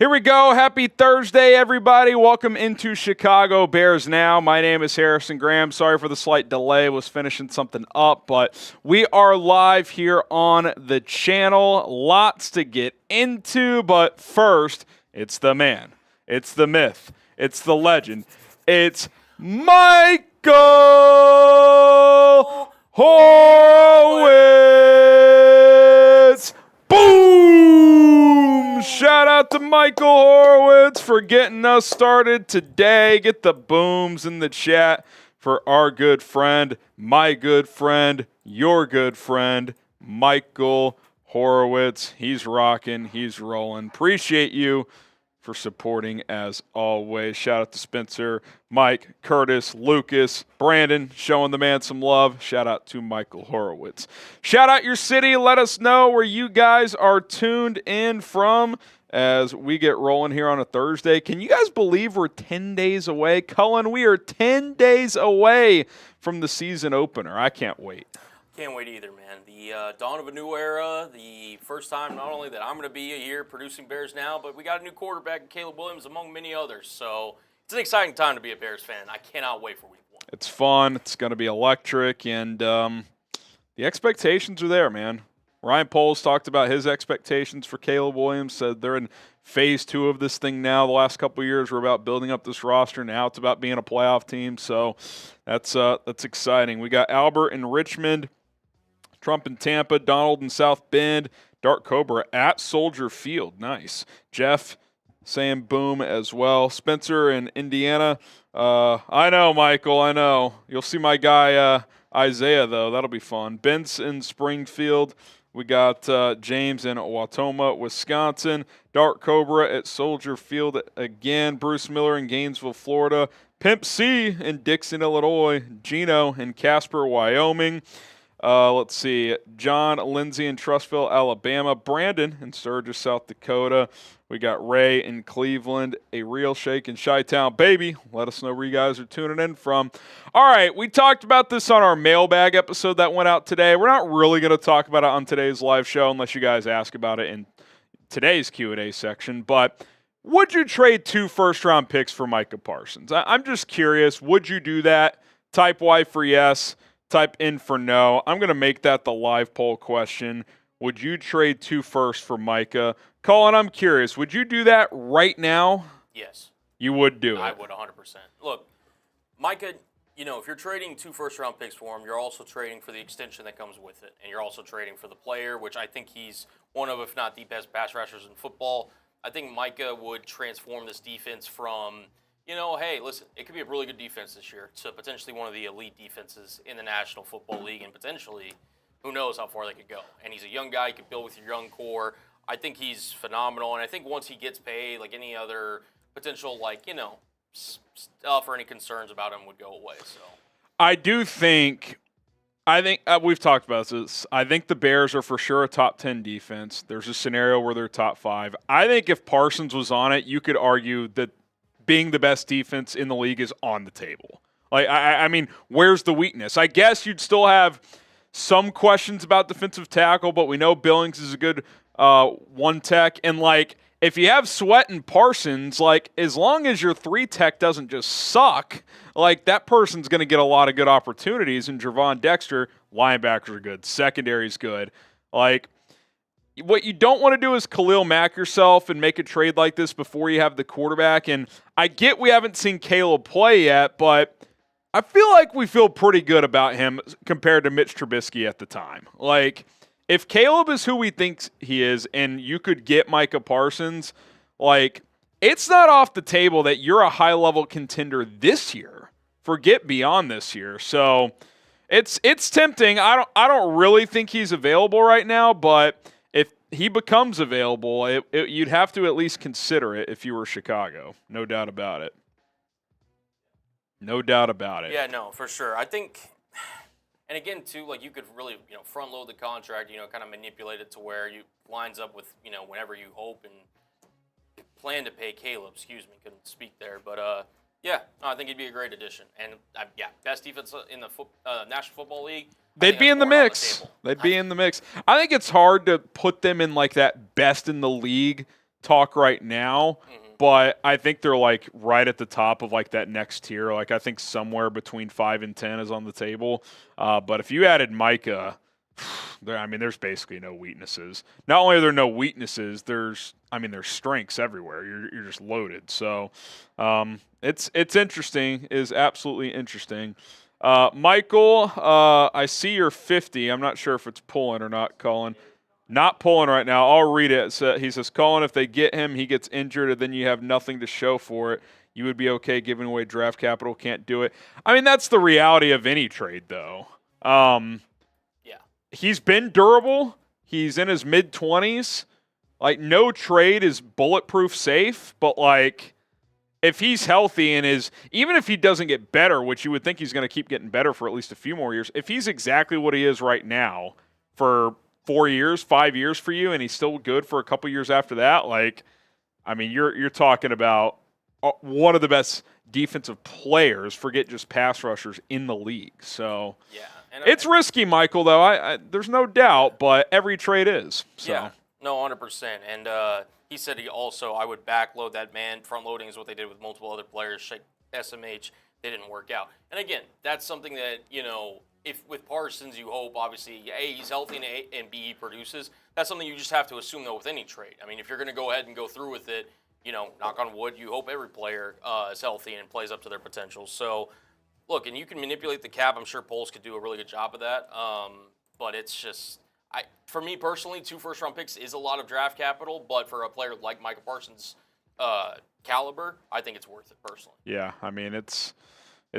Here we go. Happy Thursday, everybody. Welcome into Chicago Bears Now. My name is Harrison Graham. Sorry for the slight delay. Was finishing something up, but we are live here on the channel. Lots to get into, but first, it's the man. It's the myth. It's the legend. It's Michael Horowitz. Boom! Shout out to Michael Horowitz for getting us started today. Get the booms in the chat for our good friend, my good friend, your good friend, Michael Horowitz. He's rocking. He's rolling. Appreciate you for supporting as always. Shout out to Spencer, Mike, Curtis, Lucas, Brandon, showing the man some love. Shout out to Michael Horowitz. Shout out your city. Let us know where you guys are tuned in from as we get rolling here on a Thursday. Can you guys believe we're 10 days away? Cullen, we are 10 days away from the season opener. I can't wait. Can't wait either, man. The dawn of a new era, the first time not only that I'm going to be here producing Bears Now, but we got a new quarterback, Caleb Williams, among many others. So it's an exciting time to be a Bears fan. I cannot wait for week one. It's fun. It's going to be electric, and the expectations are there, man. Ryan Poles talked about his expectations for Caleb Williams, said they're in phase 2 of this thing now. The last couple of years were about building up this roster. Now it's about being a playoff team, so that's exciting. We got Albert in Richmond, Trump in Tampa, Donald in South Bend, Dark Cobra at Soldier Field. Nice. Jeff saying boom as well. Spencer in Indiana. I know, Michael, I know. You'll see my guy Isaiah, though. That'll be fun. Ben's in Springfield. We got James in Watoma, Wisconsin. Dark Cobra at Soldier Field again. Bruce Miller in Gainesville, Florida. Pimp C in Dixon, Illinois. Gino in Casper, Wyoming. Let's see. John Lindsay in Trustville, Alabama. Brandon in Sturgis, South Dakota. We got Ray in Cleveland. A real shake in Chi-Town, baby. Let us know where you guys are tuning in from. All right, we talked about this on our mailbag episode that went out today. We're not really going to talk about it on today's live show unless you guys ask about it in today's Q&A section. But would you trade 2 first-round picks for Micah Parsons? I'm just curious. Would you do that? Type Y for yes. Type in for no. I'm going to make that the live poll question. Would you trade 2 firsts for Micah? Colin, I'm curious. Would you do that right now? Yes. You would do it? I would 100%. Look, Micah, if you're trading 2 first-round picks for him, you're also trading for the extension that comes with it. And you're also trading for the player, which I think he's one of, if not the best pass rushers in football. I think Micah would transform this defense from – hey, listen, it could be a really good defense this year to potentially one of the elite defenses in the National Football League, and potentially, who knows how far they could go. And he's a young guy. You could build with your young core. I think he's phenomenal, and I think once he gets paid, like any other potential, stuff or any concerns about him would go away. So, I think we've talked about this. I think the Bears are for sure a top 10 defense. There's a scenario where they're top 5. I think if Parsons was on it, you could argue that being the best defense in the league is on the table. I mean, where's the weakness? I guess you'd still have some questions about defensive tackle, but we know Billings is a good one tech. And, if you have Sweat and Parsons, as long as your 3 tech doesn't just suck, that person's going to get a lot of good opportunities. And Javon Dexter, linebackers are good. Secondary's good. What you don't want to do is Khalil Mack yourself and make a trade like this before you have the quarterback. And I get we haven't seen Caleb play yet, but I feel like we feel pretty good about him compared to Mitch Trubisky at the time. If Caleb is who we think he is and you could get Micah Parsons, it's not off the table that you're a high-level contender this year. Forget beyond this year. So it's tempting. I don't really think he's available right now, but he becomes available, you'd have to at least consider it if you were Chicago. No doubt about it. No doubt about it. Yeah, no, for sure. I think, and again, too, you could really, front load the contract, kind of manipulate it to where you lines up with, whenever you hope and plan to pay Caleb. Couldn't speak there. But, yeah, no, I think he'd be a great addition. And, best defense in the National Football League. They'd be in the mix. They'd be in the mix. I think it's hard to put them in that best in the league talk right now, but I think they're like right at the top of like that next tier. Like I think somewhere between 5 and 10 is on the table. But if you added Micah, there's basically no weaknesses. Not only are there no weaknesses, there's strengths everywhere. You're just loaded. So it's interesting. It is absolutely interesting. Michael, I see you're 50. I'm not sure if it's pulling or not, Colin. Not pulling right now. I'll read it. He says, Colin, if they get him, he gets injured, and then you have nothing to show for it. You would be okay giving away draft capital. Can't do it. I mean, that's the reality of any trade, though. He's been durable. He's in his mid-20s. Like, no trade is bulletproof safe, but, like, if he's healthy and even if he doesn't get better, which you would think he's going to keep getting better for at least a few more years, if he's exactly what he is right now for 4 years, 5 years for you, and he's still good for a couple years after that, like, I mean, you're talking about one of the best defensive players, forget just pass rushers, in the league. So yeah. It's risky, Michael, though. I there's no doubt, but every trade is. So. Yeah, no, 100%. And he said I would backload that man. Front loading is what they did with multiple other players. SMH, they didn't work out. And again, that's something that, if with Parsons, you hope, obviously, A, he's healthy, and B, he produces. That's something you just have to assume, though, with any trade. I mean, if you're going to go ahead and go through with it, knock on wood, you hope every player is healthy and plays up to their potential. So, look, and you can manipulate the cap. I'm sure Poles could do a really good job of that. But it's just, for me personally, 2 first-round picks is a lot of draft capital. But for a player like Micah Parsons' caliber, I think it's worth it personally. Yeah, I mean, it's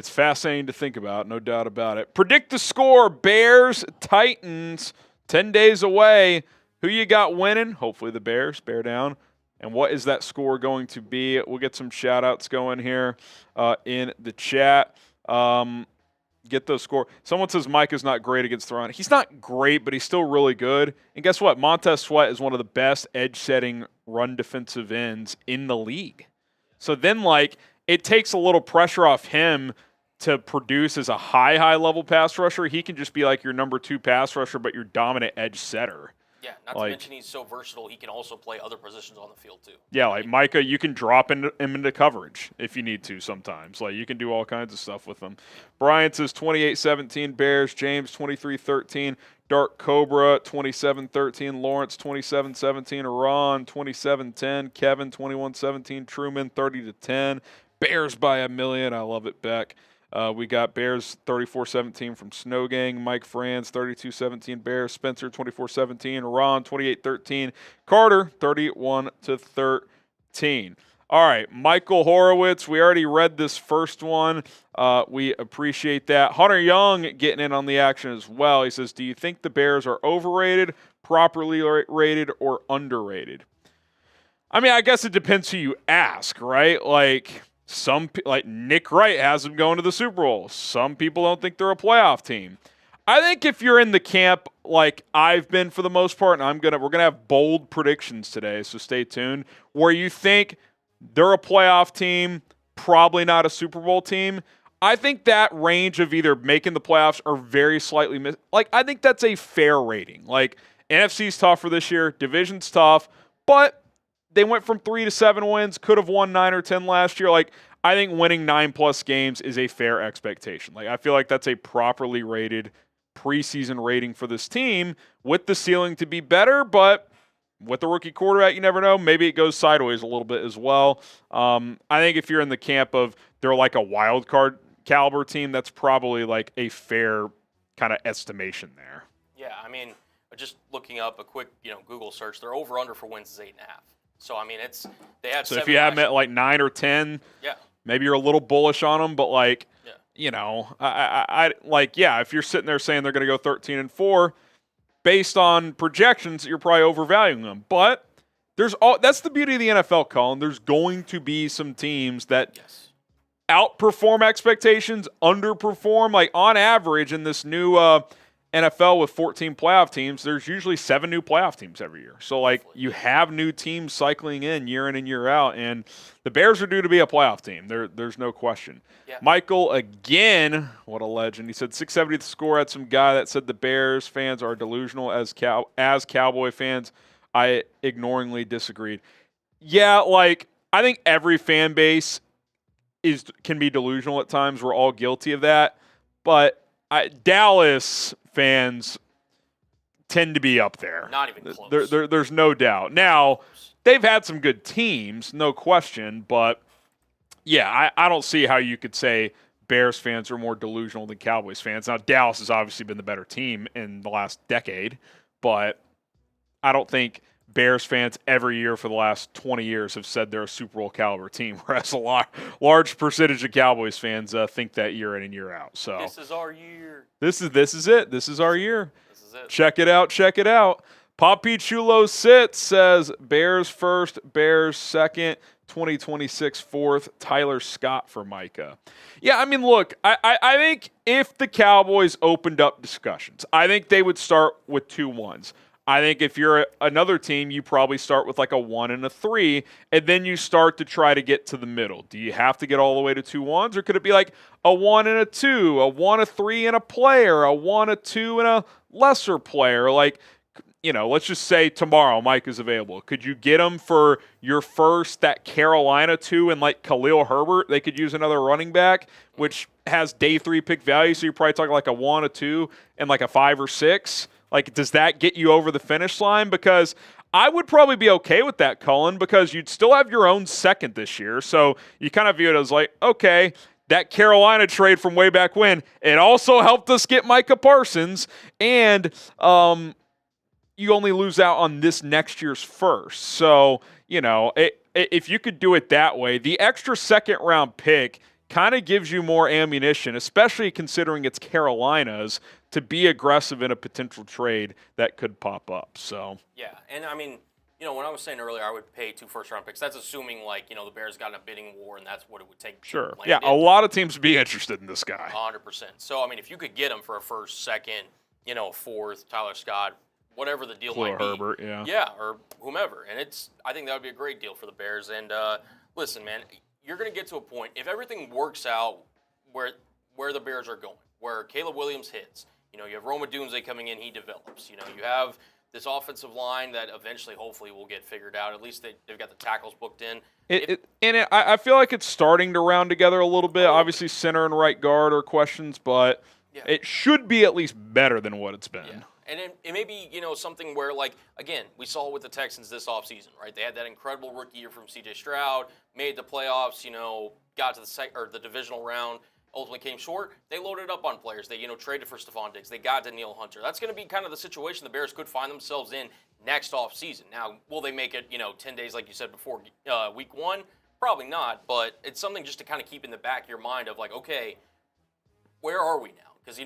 fascinating to think about, no doubt about it. Predict the score, Bears, Titans, 10 days away. Who you got winning? Hopefully the Bears, bear down. And what is that score going to be? We'll get some shout-outs going here in the chat. Get those score. Someone says Mike is not great against the run. He's not great, but he's still really good. And guess what? Montez Sweat is one of the best edge-setting run defensive ends in the league. So then, like, it takes a little pressure off him to produce as a high-level pass rusher. He can just be like your number 2 pass rusher, but your dominant edge setter. Yeah, not to mention he's so versatile, he can also play other positions on the field, too. Yeah, like Micah, you can drop him into coverage if you need to sometimes. Like, you can do all kinds of stuff with him. Brian says 28-17 Bears. James, 23-13. Dark Cobra, 27-13. Lawrence, 27-17. Iran, 27-10. Kevin, 21-17. Truman, 30-10. Bears by a million. I love it, Beck. We got Bears 34-17 from Snow Gang. Mike Franz 32-17 Bears. Spencer 24-17. Ron 28-13. Carter 31-13. All right, Michael Horowitz. We already read this first one. We appreciate that. Hunter Young getting in on the action as well. He says, do you think the Bears are overrated, properly rated, or underrated? I mean, I guess it depends who you ask, right? Like Nick Wright has them going to the Super Bowl. Some people don't think they're a playoff team. I think if you're in the camp like I've been for the most part, and we're gonna have bold predictions today, so stay tuned, where you think they're a playoff team, probably not a Super Bowl team. I think that range of either making the playoffs or very slightly I think that's a fair rating. Like, NFC's tough for this year, division's tough, but they went from 3 to 7 wins, could have won 9 or 10 last year. Like, I think winning 9+ games is a fair expectation. Like, I feel like that's a properly rated preseason rating for this team with the ceiling to be better, but with the rookie quarterback, you never know. Maybe it goes sideways a little bit as well. I think if you're in the camp of they're like a wild card caliber team, that's probably like a fair kind of estimation there. Yeah, I mean, just looking up a quick, Google search, their over/under for wins is 8.5. So, I mean, they had. So if you have them at like 9 or 10, yeah, maybe you're a little bullish on them, but like, if you're sitting there saying they're going to go 13-4, based on projections, you're probably overvaluing them. But that's the beauty of the NFL, Colin. There's going to be some teams that outperform expectations, underperform. Like, on average in this new NFL with 14 playoff teams, there's usually 7 new playoff teams every year. So, like, you have new teams cycling in and year out, and the Bears are due to be a playoff team. There's no question. Yeah. Michael, again, what a legend. He said 670 the score. Had some guy that said the Bears fans are delusional as Cowboy fans. I ignoringly disagreed. Yeah, like I think every fan base can be delusional at times. We're all guilty of that. But Dallas fans tend to be up there. Not even close. There's no doubt. Now, they've had some good teams, no question. But, yeah, I don't see how you could say Bears fans are more delusional than Cowboys fans. Now, Dallas has obviously been the better team in the last decade. But I don't think Bears fans every year for the last 20 years have said they're a Super Bowl caliber team, whereas a large percentage of Cowboys fans think that year in and year out. So this is our year. This is it. This is our year. This is it. Check it out. Check it out. Poppy Chulo Sits says Bears first, Bears second, 2026 fourth. Tyler Scott for Micah. Yeah, I mean, look, I think if the Cowboys opened up discussions, I think they would start with 2-1s. I think if you're another team, you probably start with like a 1 and a 3, and then you start to try to get to the middle. Do you have to get all the way to 2-1s, or could it be like a 1 and a 2, a 1, a 3 and a player, a 1, a 2 and a lesser player? Like, let's just say tomorrow Mike is available. Could you get him for your first, that Carolina 2 and like Khalil Herbert? They could use another running back, which has day 3 pick value, so you're probably talking like a 1, a 2, and like a 5 or 6. Like, does that get you over the finish line? Because I would probably be okay with that, Cullen, because you'd still have your own second this year. So you kind of view it as like, okay, that Carolina trade from way back when, it also helped us get Micah Parsons, and you only lose out on this next year's first. So, if you could do it that way, the extra second-round pick kind of gives you more ammunition, especially considering it's Carolina's, to be aggressive in a potential trade that could pop up. So yeah, and I mean, when I was saying earlier I would pay 2 first-round picks, that's assuming like, the Bears got in a bidding war and that's what it would take. Sure. Yeah, a lot of teams would be interested in this guy. 100%. So I mean, if you could get him for a first, second, fourth, Tyler Scott, whatever the deal might be. Herbert, yeah. Yeah, or whomever. And I think that would be a great deal for the Bears. And listen, man, you're going to get to a point, if everything works out where the Bears are going, where Caleb Williams hits, you have Odunze coming in, he develops. You have this offensive line that eventually, hopefully, will get figured out. At least they've got the tackles booked in. I feel like it's starting to round together a little bit. Obviously, center and right guard are questions, but it should be at least better than what it's been. Yeah. And it may be, something where, like, again, we saw with the Texans this offseason, right? They had that incredible rookie year from C.J. Stroud, made the playoffs, got to the divisional round, ultimately came short. They loaded up on players. They, traded for Stephon Diggs. They got Danielle Hunter. That's going to be kind of the situation the Bears could find themselves in next offseason. Now, will they make it, 10 days, like you said before, week 1? Probably not, but it's something just to kind of keep in the back of your mind of, like, okay, where are we now? Because,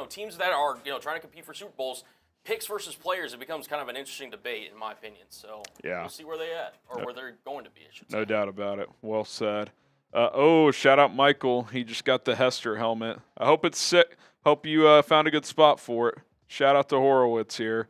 teams that are, trying to compete for Super Bowls, picks versus players, it becomes kind of an interesting debate, in my opinion. So we'll see where they're at, or where they're going to be, I should say. No doubt about it. Well said. Shout out Michael. He just got the Hester helmet. I hope it's sick. Hope you found a good spot for it. Shout out to Horowitz here.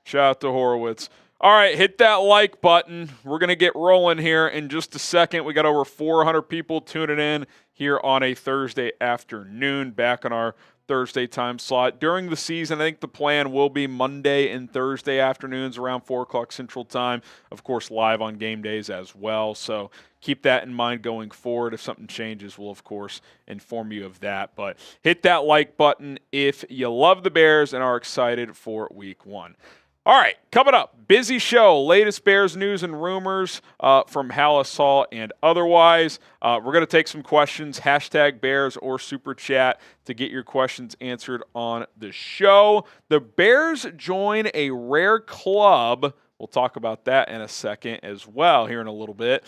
Shout out to Horowitz. All right, hit that like button. We're going to get rolling here in just a second. We got over 400 people tuning in here on a Thursday afternoon, back on our Thursday time slot. During the season, I think the plan will be Monday and Thursday afternoons around 4 o'clock Central Time. Of course, live on game days as well. So keep that in mind going forward. If something changes, we'll, of course, inform you of that. But hit that like button if you love the Bears and are excited for Week 1. All right, coming up, busy show. Latest Bears news and rumors from Halas Hall and otherwise. We're going to take some questions, hashtag Bears or Super Chat, to get your questions answered on the show. The Bears join a rare club. We'll talk about that in a second as well here in a little bit.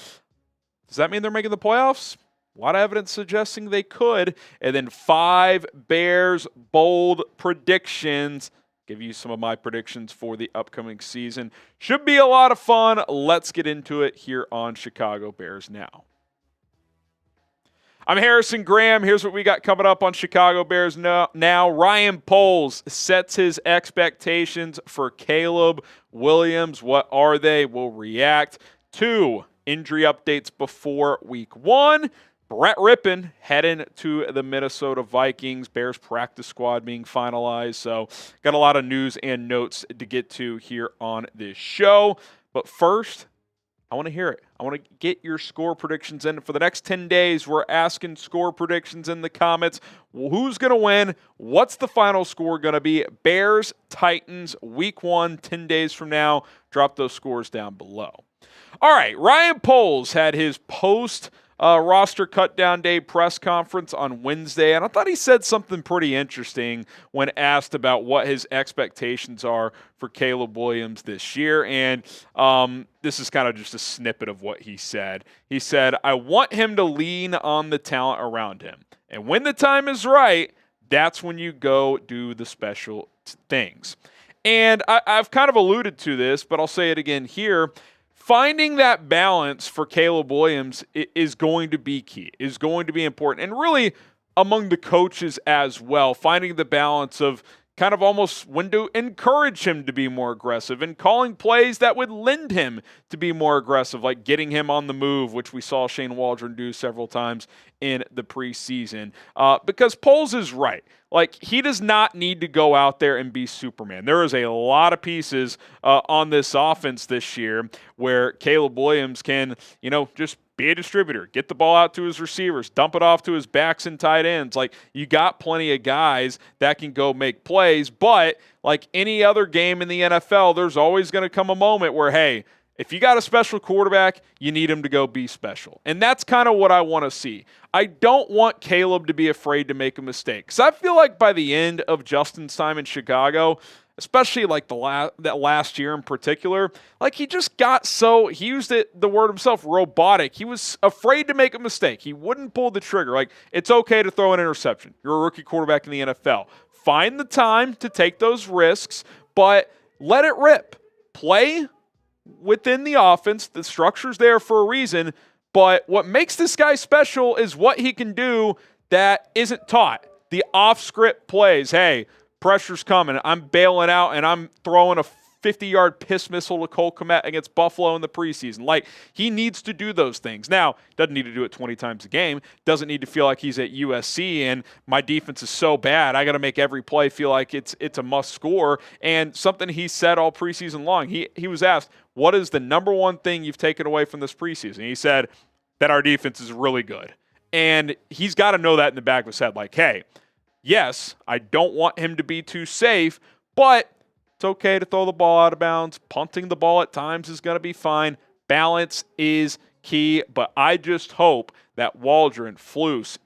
Does that mean they're making the playoffs? A lot of evidence suggesting they could. And then 5 Bears bold predictions. Give you some of my predictions for the upcoming season. Should be a lot of fun. Let's get into it here on Chicago Bears Now. I'm Harrison Graham. Here's what we got coming up on Chicago Bears Now. Ryan Poles sets his expectations for Caleb Williams. What are they? We'll react to injury updates before Week 1. Brett Rippon heading to the Minnesota Vikings. Bears practice squad being finalized. So got a lot of news and notes to get to here on this show. But first, I want to hear it. I want to get your score predictions in. For the next 10 days, we're asking score predictions in the comments. Who's going to win? What's the final score going to be? Bears, Titans, week 1, 10 days from now. Drop those scores down below. All right, Ryan Poles had his post-roster cut-down day press conference on Wednesday, and I thought he said something pretty interesting when asked about what his expectations are for Caleb Williams this year, and this is kind of just a snippet of what he said. He said, I want him to lean on the talent around him, and when the time is right, that's when you go do the special things. And I've kind of alluded to this, but I'll say it again here. Finding that balance for Caleb Williams is going to be key, is going to be important. And really, among the coaches as well, finding the balance of kind of almost when to encourage him to be more aggressive and calling plays that would lend him to be more aggressive, like getting him on the move, which we saw Shane Waldron do several times in the preseason. Because Poles is right. Like, he does not need to go out there and be Superman. There is a lot of pieces on this offense this year where Caleb Williams can, just be a distributor, get the ball out to his receivers, dump it off to his backs and tight ends. Like, you got plenty of guys that can go make plays, but like any other game in the NFL, there's always going to come a moment where, hey, if you got a special quarterback, you need him to go be special. And that's kind of what I want to see. I don't want Caleb to be afraid to make a mistake. Because I feel like by the end of Justin's time in Chicago, especially like that last year in particular, like he just got he used the word himself, robotic. He was afraid to make a mistake. He wouldn't pull the trigger. Like, it's okay to throw an interception. You're a rookie quarterback in the NFL. Find the time to take those risks, but let it rip. Play within the offense. The structure's there for a reason, but what makes this guy special is what he can do that isn't taught. The off-script plays. Hey, pressure's coming. I'm bailing out, and I'm throwing a 50-yard piss missile to Cole Kmet against Buffalo in the preseason. Like, he needs to do those things. Now, doesn't need to do it 20 times a game. Doesn't need to feel like he's at USC and my defense is so bad, I got to make every play feel like it's a must score. And something he said all preseason long, he was asked, what is the number one thing you've taken away from this preseason? He said that our defense is really good. And he's got to know that in the back of his head. Like, hey, yes, I don't want him to be too safe, but it's okay to throw the ball out of bounds. Punting the ball at times is going to be fine. Balance is key, but I just hope that Waldron, Flus,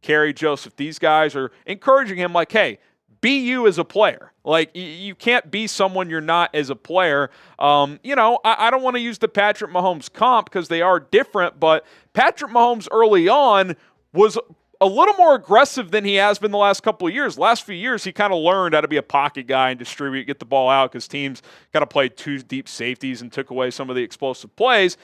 Kerry Joseph, these guys are encouraging him like, hey, be you as a player. Like, you can't be someone you're not as a player. I don't want to use the Patrick Mahomes comp because they are different, but Patrick Mahomes early on was a little more aggressive than he has been the last couple of years. Last few years, he kind of learned how to be a pocket guy and distribute, get the ball out because teams kind of played two deep safeties and took away some of the explosive plays.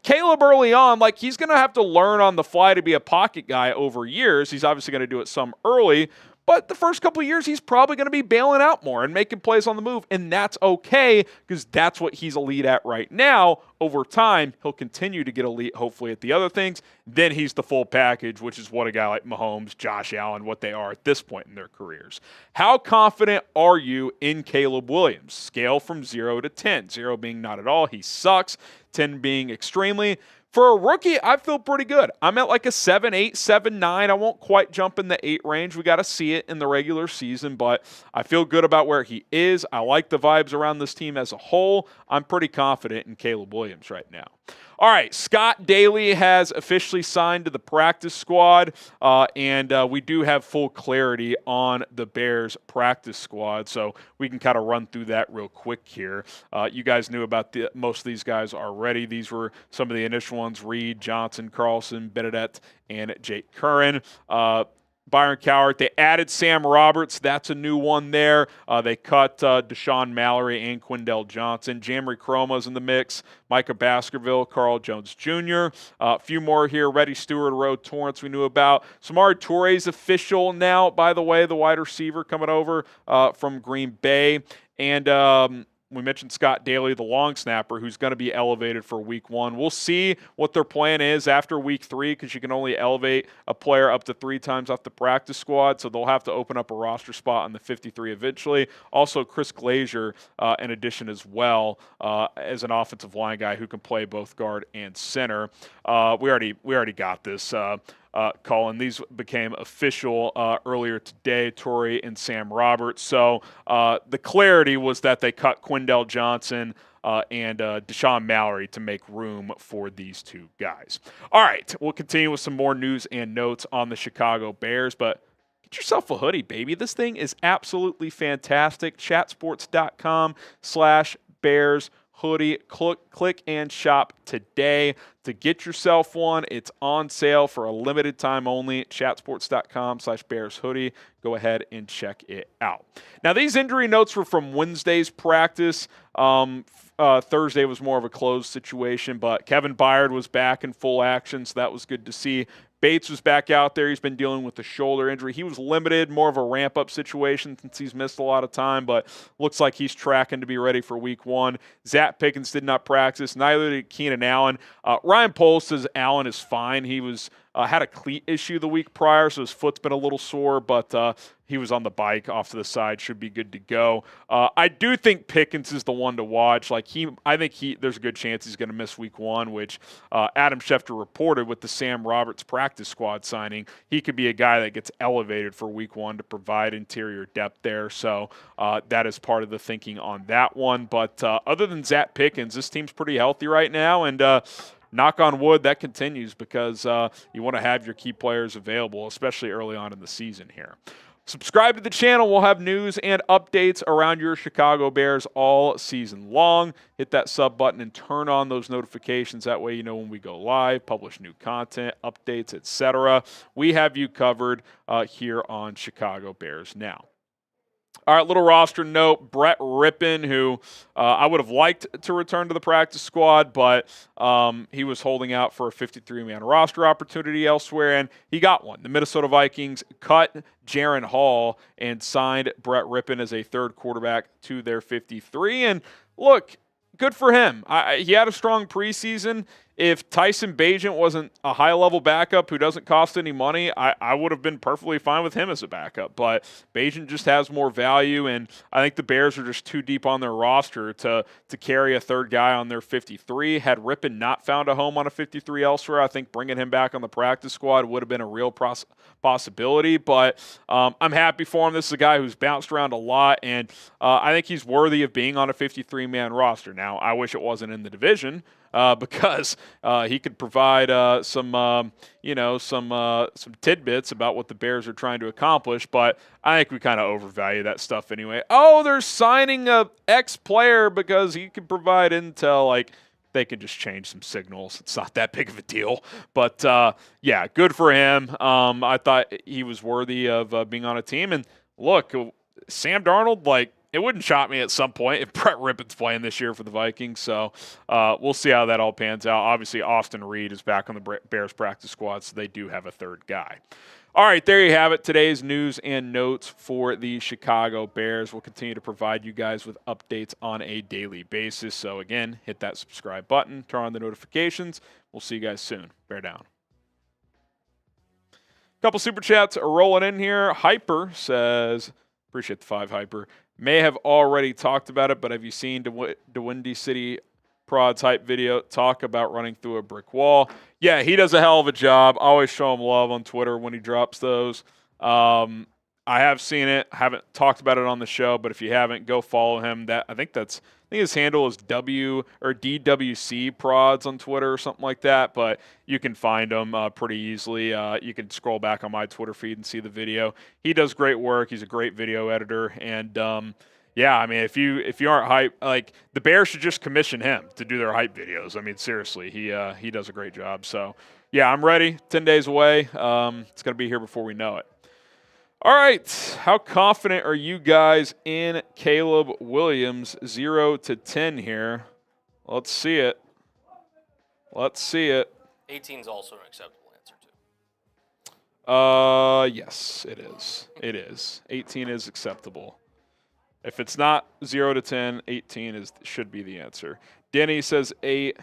Caleb early on, like, he's going to have to learn on the fly to be a pocket guy over years. He's obviously going to do it some early, but the first couple of years, he's probably going to be bailing out more and making plays on the move, and that's okay because that's what he's elite at right now. Over time, he'll continue to get elite, hopefully, at the other things. Then he's the full package, which is what a guy like Mahomes, Josh Allen, what they are at this point in their careers. How confident are you in Caleb Williams? Scale from 0 to 10. 0 being not at all, he sucks. 10 being extremely. For a rookie, I feel pretty good. I'm at like a 7-8, 7-9. I won't quite jump in the 8 range. We got to see it in the regular season, but I feel good about where he is. I like the vibes around this team as a whole. I'm pretty confident in Caleb Williams right now. All right, Scott Daly has officially signed to the practice squad, and we do have full clarity on the Bears practice squad, so we can kind of run through that real quick here. You guys knew about most of these guys already. These were some of the initial ones: Reed, Johnson, Carlson, Benedette, and Jake Curran. Byron Cowart. They added Sam Roberts. That's a new one there. They cut Deshaun Mallory and Quindell Johnson. Jamry Chroma's in the mix. Micah Baskerville, Carl Jones Jr. A few more here. Reddy Stewart, Roe Torrance we knew about. Samari Toure's official now, by the way, the wide receiver coming over from Green Bay. And we mentioned Scott Daly, the long snapper, who's going to be elevated for week 1. We'll see what their plan is after week 3 because you can only elevate a player up to 3 times off the practice squad, so they'll have to open up a roster spot on the 53 eventually. Also, Chris Glazier in addition as well as an offensive line guy who can play both guard and center. We already got this. Colin, these became official earlier today, Torrey and Sam Roberts. So the clarity was that they cut Quindell Johnson and Deshaun Mallory to make room for these 2 guys. All right, we'll continue with some more news and notes on the Chicago Bears, but get yourself a hoodie, baby. This thing is absolutely fantastic. Chatsports.com/Bears hoodie. Click and shop today to get yourself one. It's on sale for a limited time only. Chatsports.com/Bears hoodie. Go ahead and check it out. Now, these injury notes were from Wednesday's practice. Thursday was more of a closed situation, but Kevin Byard was back in full action, so that was good to see. Bates was back out there. He's been dealing with the shoulder injury. He was limited, more of a ramp-up situation since he's missed a lot of time, but looks like he's tracking to be ready for week 1. Zacch Pickens did not practice. Neither did Keenan Allen. Ryan Poles says Allen is fine. He was had a cleat issue the week prior, so his foot's been a little sore, but he was on the bike off to the side, should be good to go. I do think Pickens is the one to watch. I think there's a good chance he's going to miss week 1, which Adam Schefter reported with the Sam Roberts practice squad signing. He could be a guy that gets elevated for week 1 to provide interior depth there. So that is part of the thinking on that one. But other than Zacch Pickens, this team's pretty healthy right now, and knock on wood, that continues because you want to have your key players available, especially early on in the season here. Subscribe to the channel. We'll have news and updates around your Chicago Bears all season long. Hit that sub button and turn on those notifications. That way you know when we go live, publish new content, updates, etc. We have you covered here on Chicago Bears Now. All right, little roster note, Brett Rippon, who I would have liked to return to the practice squad, but he was holding out for a 53-man roster opportunity elsewhere, and he got one. The Minnesota Vikings cut Jaren Hall and signed Brett Rippon as a third quarterback to their 53. And look, good for him. He had a strong preseason. If Tyson Bagent wasn't a high-level backup who doesn't cost any money, I would have been perfectly fine with him as a backup. But Bagent just has more value, and I think the Bears are just too deep on their roster to carry a third guy on their 53. Had Rippon not found a home on a 53 elsewhere, I think bringing him back on the practice squad would have been a real possibility. But I'm happy for him. This is a guy who's bounced around a lot, and I think he's worthy of being on a 53-man roster. Now, I wish it wasn't in the division, because he could provide some tidbits about what the Bears are trying to accomplish, but I think we kind of overvalue that stuff anyway. Oh, they're signing a ex-player because he can provide intel. Like, they can just change some signals. It's not that big of a deal. But, yeah, good for him. I thought he was worthy of being on a team. And, look, Sam Darnold, it wouldn't shock me at some point if Brett Rippon's playing this year for the Vikings. So we'll see how that all pans out. Obviously, Austin Reed is back on the Bears practice squad, so they do have a third guy. All right, there you have it. Today's news and notes for the Chicago Bears. We'll continue to provide you guys with updates on a daily basis. So, again, hit that subscribe button, turn on the notifications. We'll see you guys soon. Bear down. Couple super chats are rolling in here. Hyper says, appreciate the 5, Hyper. May have already talked about it, but have you seen the Windy City Prod's hype video talk about running through a brick wall? Yeah, he does a hell of a job. I always show him love on Twitter when he drops those. I have seen it. Haven't talked about it on the show, but if you haven't, go follow him. I think his handle is DWC Prods on Twitter or something like that, but you can find him pretty easily. You can scroll back on my Twitter feed and see the video. He does great work. He's a great video editor, and yeah, I mean, if you aren't hype, the Bears should just commission him to do their hype videos. I mean, seriously, he does a great job. So yeah, I'm ready. 10 days away. It's gonna be here before we know it. All right, how confident are you guys in Caleb Williams 0 to 10 here? Let's see it. 18 is also an acceptable answer too. Yes, it is. 18 is acceptable. If it's not 0 to 10, 18 should be the answer. Denny says 8.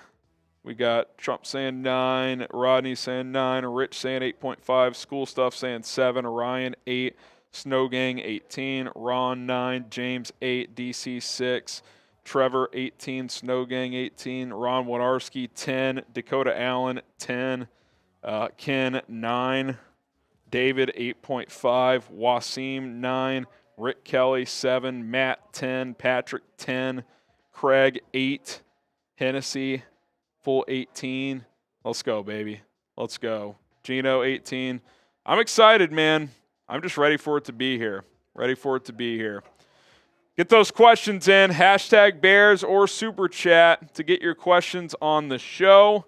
We got Trump saying 9. Rodney saying 9. Rich saying 8.5. School Stuff saying 7. Ryan 8. Snow Gang 18. Ron 9. James 8. DC 6. Trevor 18. Snow Gang 18. Ron Winarski 10. Dakota Allen 10. Ken 9. David 8.5. Wasim 9. Rick Kelly 7. Matt 10. Patrick 10. Craig 8. Hennessy full 18. Let's go, baby. Let's go. Gino 18. I'm excited, man. I'm just ready for it to be here. Ready for it to be here. Get those questions in. Hashtag Bears or Super Chat to get your questions on the show.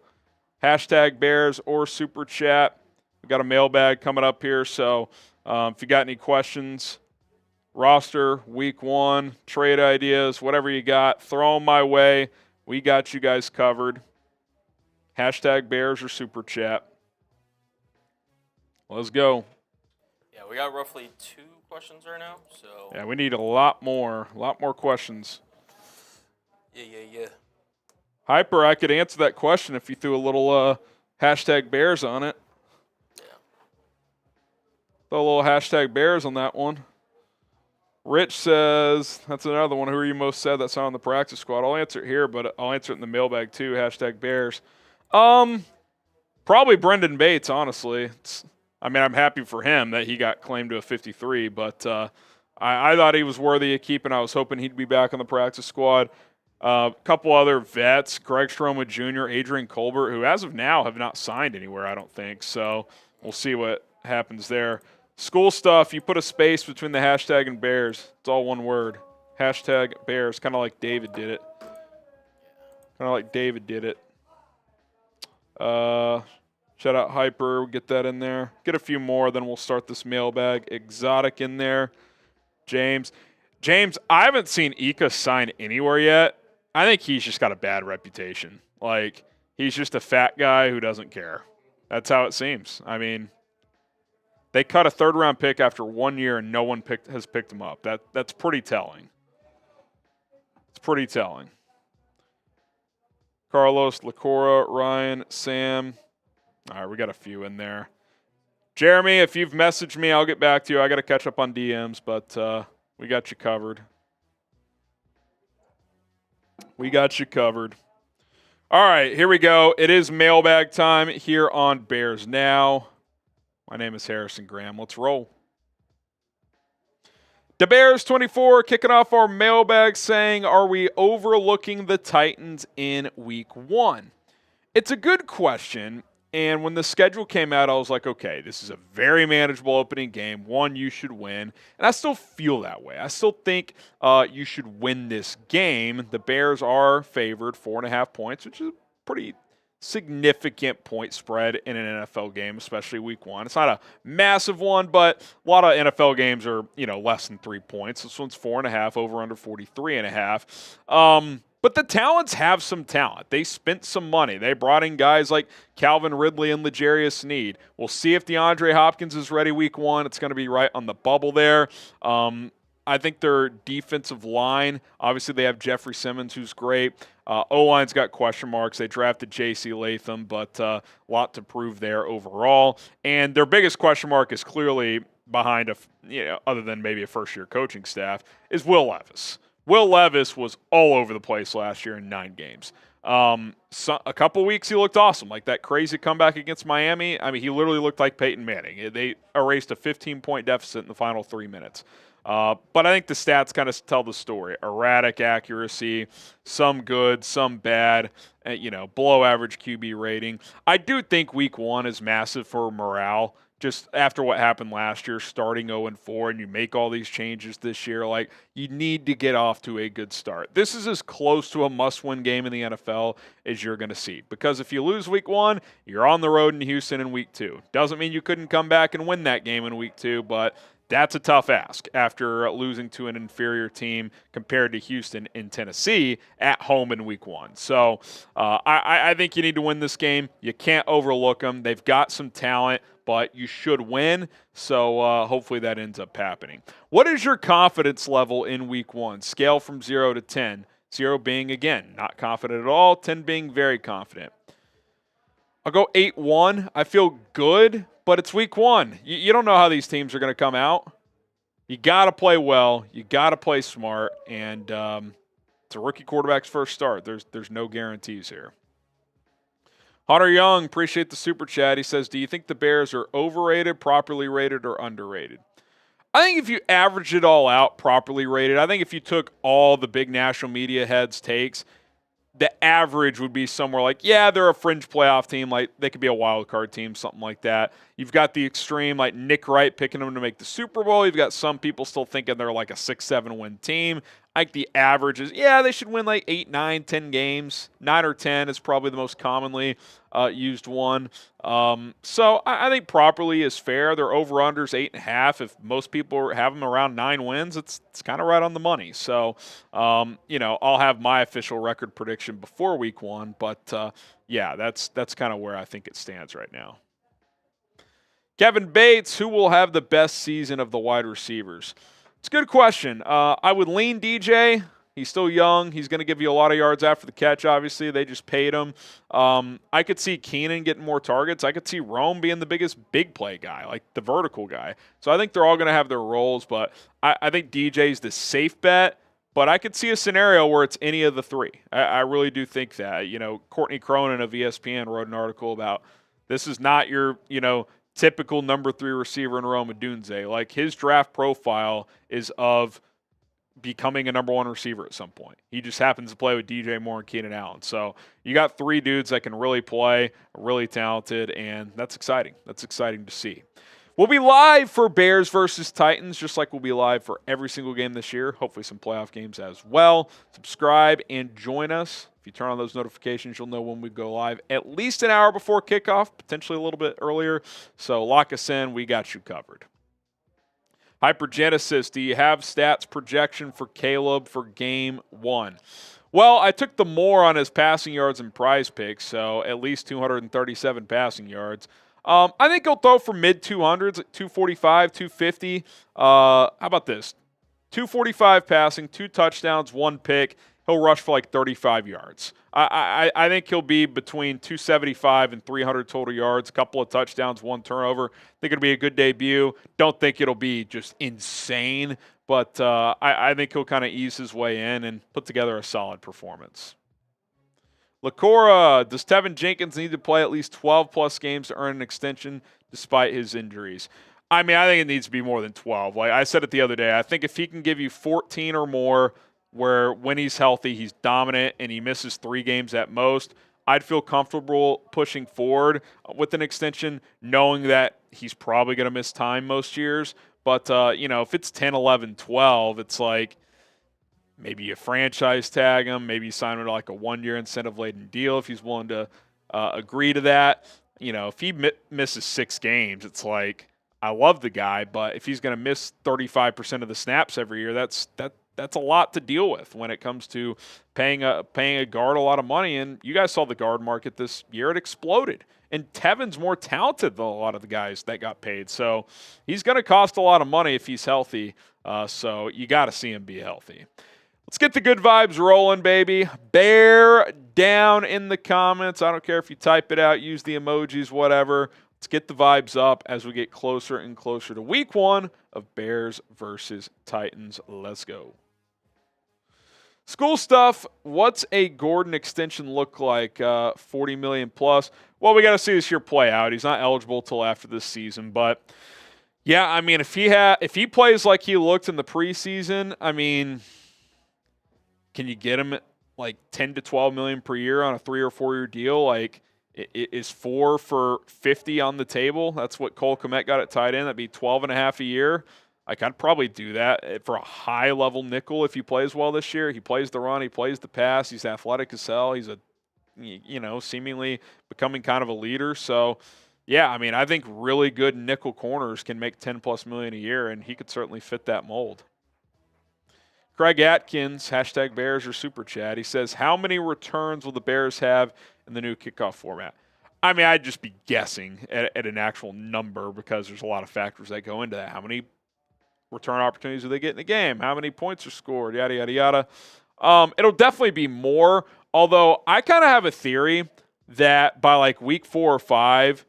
Hashtag Bears or Super Chat. We got a mailbag coming up here, so if you got any questions, roster, week 1, trade ideas, whatever you got, throw them my way. We got you guys covered. Hashtag Bears or Super Chat. Let's go. Yeah, we got roughly 2 questions right now. So yeah, we need a lot more questions. Yeah. Hyper, I could answer that question if you threw a little hashtag Bears on it. Yeah. Throw a little hashtag Bears on that one. Rich says, that's another one. Who are you most sad that's not on the practice squad? I'll answer it here, but I'll answer it in the mailbag too. Hashtag Bears. Probably Brendan Bates, honestly. I'm happy for him that he got claimed to a 53, but I thought he was worthy of keeping. I was hoping he'd be back on the practice squad. A couple other vets, Greg Stroma Jr., Adrian Colbert, who as of now have not signed anywhere, I don't think. So we'll see what happens there. School Stuff, you put a space between the hashtag and Bears. It's all one word. Hashtag Bears, kind of like David did it. Shout out Hyper. We'll get that in there. Get a few more, then we'll start this mailbag. Exotic in there. James, I haven't seen Ika sign anywhere yet. I think he's just got a bad reputation. Like, he's just a fat guy who doesn't care. That's how it seems. They cut a 3rd-round pick after 1 year, and no one has picked him up. That's pretty telling. It's pretty telling. Carlos, Lacora, Ryan, Sam. All right, we got a few in there. Jeremy, if you've messaged me, I'll get back to you. I got to catch up on DMs, but we got you covered. All right, here we go. It is mailbag time here on Bears Now. My name is Harrison Graham. Let's roll. The Bears 24 kicking off our mailbag saying, are we overlooking the Titans in week 1? It's a good question. And when the schedule came out, I was like, okay, this is a very manageable opening game. 1 you should win. And I still feel that way. I still think you should win this game. The Bears are favored 4.5 points, which is a pretty significant point spread in an NFL game, especially week 1. It's not a massive one, but a lot of NFL games are, less than 3 points. This one's 4.5, over under 43.5. But the Talons have some talent. They spent some money. They brought in guys like Calvin Ridley and L'Jarius Sneed. We'll see if DeAndre Hopkins is ready week 1. It's going to be right on the bubble there. I think their defensive line, obviously they have Jeffrey Simmons, who's great. O-line's got question marks. They drafted J.C. Latham, but a lot to prove there overall. And their biggest question mark is clearly behind, other than maybe a first-year coaching staff, is Will Levis. Will Levis was all over the place last year in 9 games. A couple weeks he looked awesome, like that crazy comeback against Miami. He literally looked like Peyton Manning. They erased a 15-point deficit in the final 3 minutes. But I think the stats kind of tell the story. Erratic accuracy, some good, some bad, below average QB rating. I do think week 1 is massive for morale. Just after what happened last year, starting 0-4, and you make all these changes this year, you need to get off to a good start. This is as close to a must-win game in the NFL as you're going to see. Because if you lose week 1, you're on the road in Houston in week 2. Doesn't mean you couldn't come back and win that game in week 2, but That's a tough ask after losing to an inferior team compared to Houston in Tennessee at home in week 1. So I think you need to win this game. You can't overlook them. They've got some talent, but you should win. So hopefully that ends up happening. What is your confidence level in week 1? Scale from 0 to 10. 0 being, again, not confident at all. 10 being very confident. I'll go 8-1. I feel good, but it's week 1. You don't know how these teams are going to come out. You got to play well. You got to play smart. And it's a rookie quarterback's first start. There's no guarantees here. Hunter Young, appreciate the super chat. He says, do you think the Bears are overrated, properly rated, or underrated? I think if you average it all out, properly rated. I think if you took all the big national media heads' takes, the average would be somewhere like, yeah, they're a fringe playoff team. Like, they could be a wild card team, something like that. You've got the extreme, like Nick Wright picking them to make the Super Bowl. You've got some people still thinking they're like a 6-7 win team. I think the average is, yeah, they should win like 8, 9, 10 games. 9 or 10 is probably the most commonly used one. So I think properly is fair. Their over-unders 8.5. If most people have them around 9 wins, it's kind of right on the money. So, I'll have my official record prediction before week 1. But, yeah, that's kind of where I think it stands right now. Kevin Bates, who will have the best season of the wide receivers? It's a good question. I would lean DJ. He's still young. He's going to give you a lot of yards after the catch, obviously. They just paid him. I could see Keenan getting more targets. I could see Rome being the biggest big play guy, like the vertical guy. So I think they're all going to have their roles, but I think DJ's the safe bet. But I could see a scenario where it's any of the three. I really do think that. Courtney Cronin of ESPN wrote an article about this is not your, typical number 3 receiver in Rome Odunze. Like, his draft profile is of becoming a number 1 receiver at some point. He just happens to play with DJ Moore and Keenan Allen. So you got 3 dudes that can really play, really talented, and that's exciting. That's exciting to see. We'll be live for Bears versus Titans, just like we'll be live for every single game this year. Hopefully some playoff games as well. Subscribe and join us. If you turn on those notifications, you'll know when we go live at least an hour before kickoff, potentially a little bit earlier. So lock us in. We got you covered. Hypergenesis, do you have stats projection for Caleb for game 1? Well, I took the more on his passing yards and prize picks, so at least 237 passing yards. I think he'll throw for mid-200s, 245, 250. How about this? 245 passing, 2 touchdowns, 1 pick. He'll rush for like 35 yards. I think he'll be between 275 and 300 total yards, a couple of touchdowns, 1 turnover. I think it'll be a good debut. Don't think it'll be just insane, but I think he'll kind of ease his way in and put together a solid performance. Lacora, does Tevin Jenkins need to play at least 12-plus games to earn an extension despite his injuries? I think it needs to be more than 12. Like I said it the other day, I think if he can give you 14 or more, where when he's healthy, he's dominant and he misses 3 games at most, I'd feel comfortable pushing forward with an extension, knowing that he's probably going to miss time most years. But, if it's 10, 11, 12, it's like maybe you franchise tag him, maybe you sign him to like a 1-year incentive-laden deal if he's willing to agree to that. If he misses 6 games, it's like, I love the guy, but if he's going to miss 35% of the snaps every year, that's a lot to deal with when it comes to paying a guard a lot of money. And you guys saw the guard market this year. It exploded. And Tevin's more talented than a lot of the guys that got paid. So he's going to cost a lot of money if he's healthy. So you got to see him be healthy. Let's get the good vibes rolling, baby. Bear down in the comments. I don't care if you type it out, use the emojis, whatever. Let's get the vibes up as we get closer and closer to week 1 of Bears versus Titans. Let's go. School stuff, what's a Gordon extension look like? $40 million plus. Well, we got to see this year play out. He's not eligible till after this season, but yeah, if he plays like he looked in the preseason, can you get him at like 10 to 12 million per year on a 3 or 4 year deal? Like, is 4 for 50 on the table? That's what Cole Kmet got at tight end. That'd be 12.5 a year. I'd probably do that for a high-level nickel if he plays well this year. He plays the run. He plays the pass. He's athletic as hell. He's seemingly becoming kind of a leader. So, Yeah, I mean, I think really good nickel corners can make $10+ million a year, and he could certainly fit that mold. Craig Atkins, hashtag Bears or Super Chat. He says, how many returns will the Bears have in the new kickoff format? I mean, I'd just be guessing at an actual number because there's a lot of factors that go into that. How many return opportunities do they get in the game? How many points are scored? Yada, yada, yada. It'll definitely be more, although I kind of have a theory that by like week 4 or 5,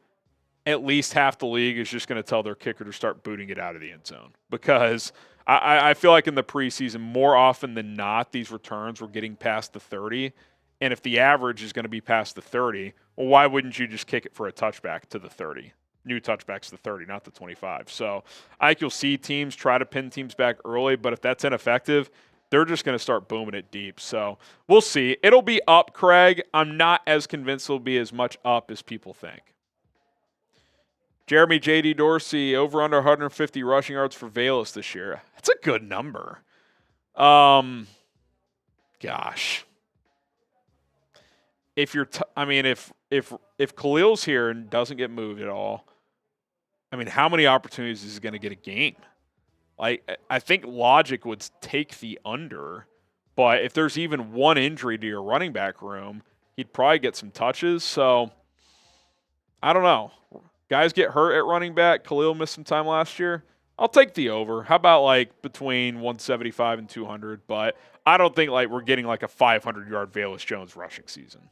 at least half the league is just going to tell their kicker to start booting it out of the end zone because I feel like in the preseason, more often than not, these returns were getting past the 30. And if the average is going to be past the 30, well, why wouldn't you just kick it for a touchback to the 30? New touchbacks to the 30, not the 25. So I think you'll see teams try to pin teams back early, but if that's ineffective, they're just going to start booming it deep. So we'll see. It'll be up, Craig. I'm not as convinced it'll be as much up as people think. Jeremy J.D. Dorsey, over under 150 rushing yards for Velas this year. That's a good number. Gosh. If you're, if Khalil's here and doesn't get moved at all, I mean, how many opportunities is he going to get a game? Like, I think logic would take the under, but if there's even one injury to your running back room, he'd probably get some touches. So, I don't know. Guys get hurt at running back. Khalil missed some time last year. I'll take the over. How about like between 175 and 200? But I don't think like we're getting like a 500-yard Velus Jones rushing season.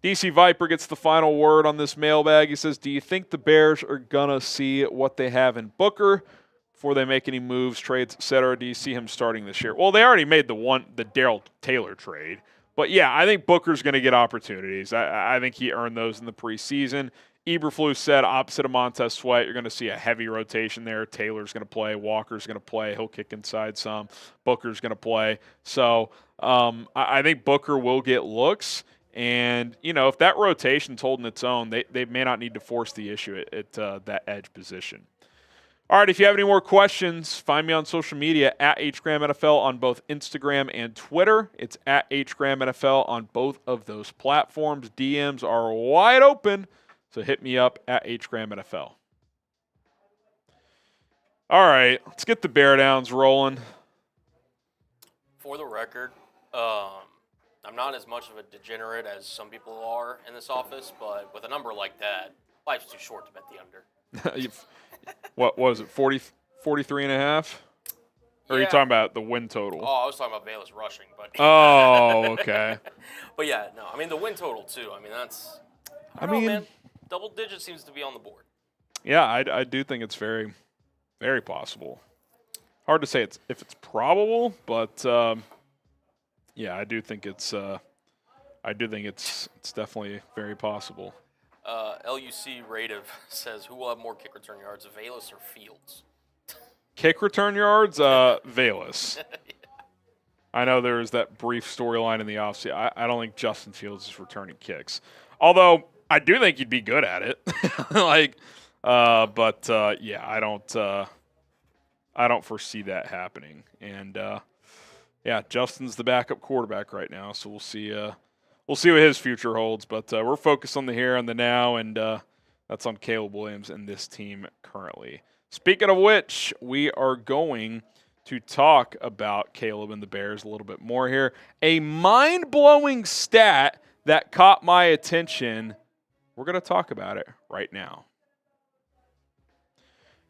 DC Viper gets the final word on this mailbag. He says, do you think the Bears are going to see what they have in Booker before they make any moves, trades, etc.? Do you see him starting this year? Well, they already made the Darrell Taylor trade. But, yeah, I think Booker's going to get opportunities. I think he earned those in the preseason. Eberflus said opposite of Montez Sweat, you're going to see a heavy rotation there. Taylor's going to play. Walker's going to play. He'll kick inside some. Booker's going to play. So I think Booker will get looks. And, you know, if that rotation's holding its own, they may not need to force the issue at that edge position. All right, if you have any more questions, find me on social media at HGramNFL on both Instagram and Twitter. It's at HGramNFL on both of those platforms. DMs are wide open, so hit me up at HGramNFL. All right, let's get the Bear Downs rolling. For the record, I'm not as much of a degenerate as some people are in this office, but with a number like that, life's too short to bet the under. What was it, 43 and a half? Or are you talking about the win total? Oh, I was talking about Velus rushing. But oh, okay. But, yeah, no, I mean, the win total, too. I mean, that's – I mean, man, double digits seems to be on the board. Yeah, I do think it's very, very possible. Hard to say if it's probable, but, yeah, I do think it's definitely very possible. LUC Rative says, who will have more kick return yards, Velus or Fields? Kick return yards, Velus. I know there was that brief storyline in the offseason. I don't think Justin Fields is returning kicks. Although, I do think he'd be good at it. Yeah, I don't foresee that happening. And, yeah, Justin's the backup quarterback right now, so we'll see what his future holds, but we're focused on the here and the now, and that's on Caleb Williams and this team currently. Speaking of which, we are going to talk about Caleb and the Bears a little bit more here. A mind-blowing stat that caught my attention. We're going to talk about it right now.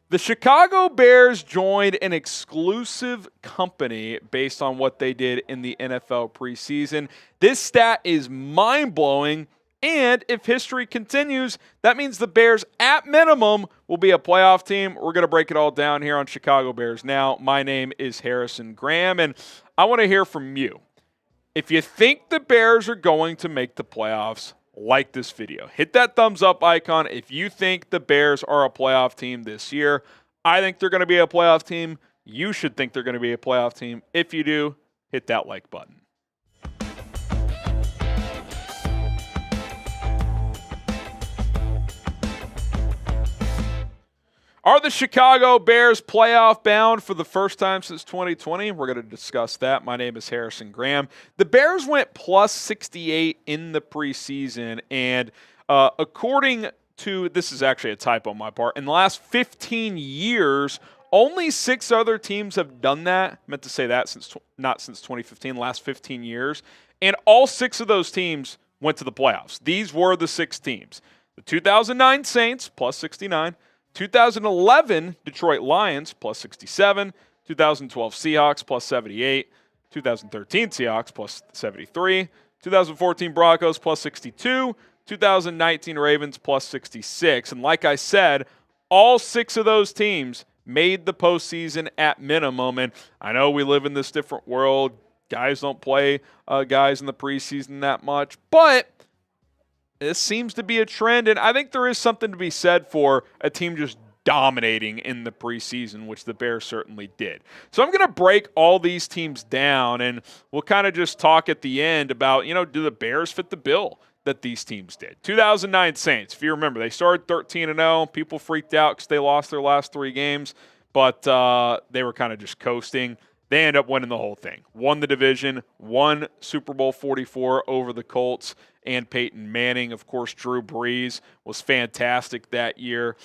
The Chicago Bears joined an exclusive company based on what they did in the NFL preseason. This stat is mind-blowing, and if history continues, that means the Bears, at minimum, will be a playoff team. We're going to break it all down here on Chicago Bears Now. My name is Harrison Graham, and I want to hear from you. If you think the Bears are going to make the playoffs, like this video. Hit that thumbs up icon if you think the Bears are a playoff team this year. I think they're going to be a playoff team. You should think they're going to be a playoff team. If you do, hit that like button. Are the Chicago Bears playoff bound for the first time since 2020? We're going to discuss that. My name is Harrison Graham. The Bears went plus 68 in the preseason, and according to, this is actually a typo on my part, in the last 15 years, only 6 other teams have done that. I meant to say that not since 2015, last 15 years. And all 6 of those teams went to the playoffs. These were the 6 teams. The 2009 Saints, plus 69. 2011 Detroit Lions, plus 67. 2012 Seahawks, plus 78. 2013 Seahawks, plus 73. 2014 Broncos, plus 62. 2019 Ravens, plus 66. And like I said, all 6 of those teams made the postseason at minimum. And I know we live in this different world. Guys don't play guys in the preseason that much. But this seems to be a trend, and I think there is something to be said for a team just dominating in the preseason, which the Bears certainly did. So I'm going to break all these teams down, and we'll kind of just talk at the end about, do the Bears fit the bill that these teams did? 2009 Saints, if you remember, they started 13-0. People freaked out because they lost their last 3 games, but they were kind of just coasting. They end up winning the whole thing. Won the division, won Super Bowl 44 over the Colts and Peyton Manning. Of course, Drew Brees was fantastic that year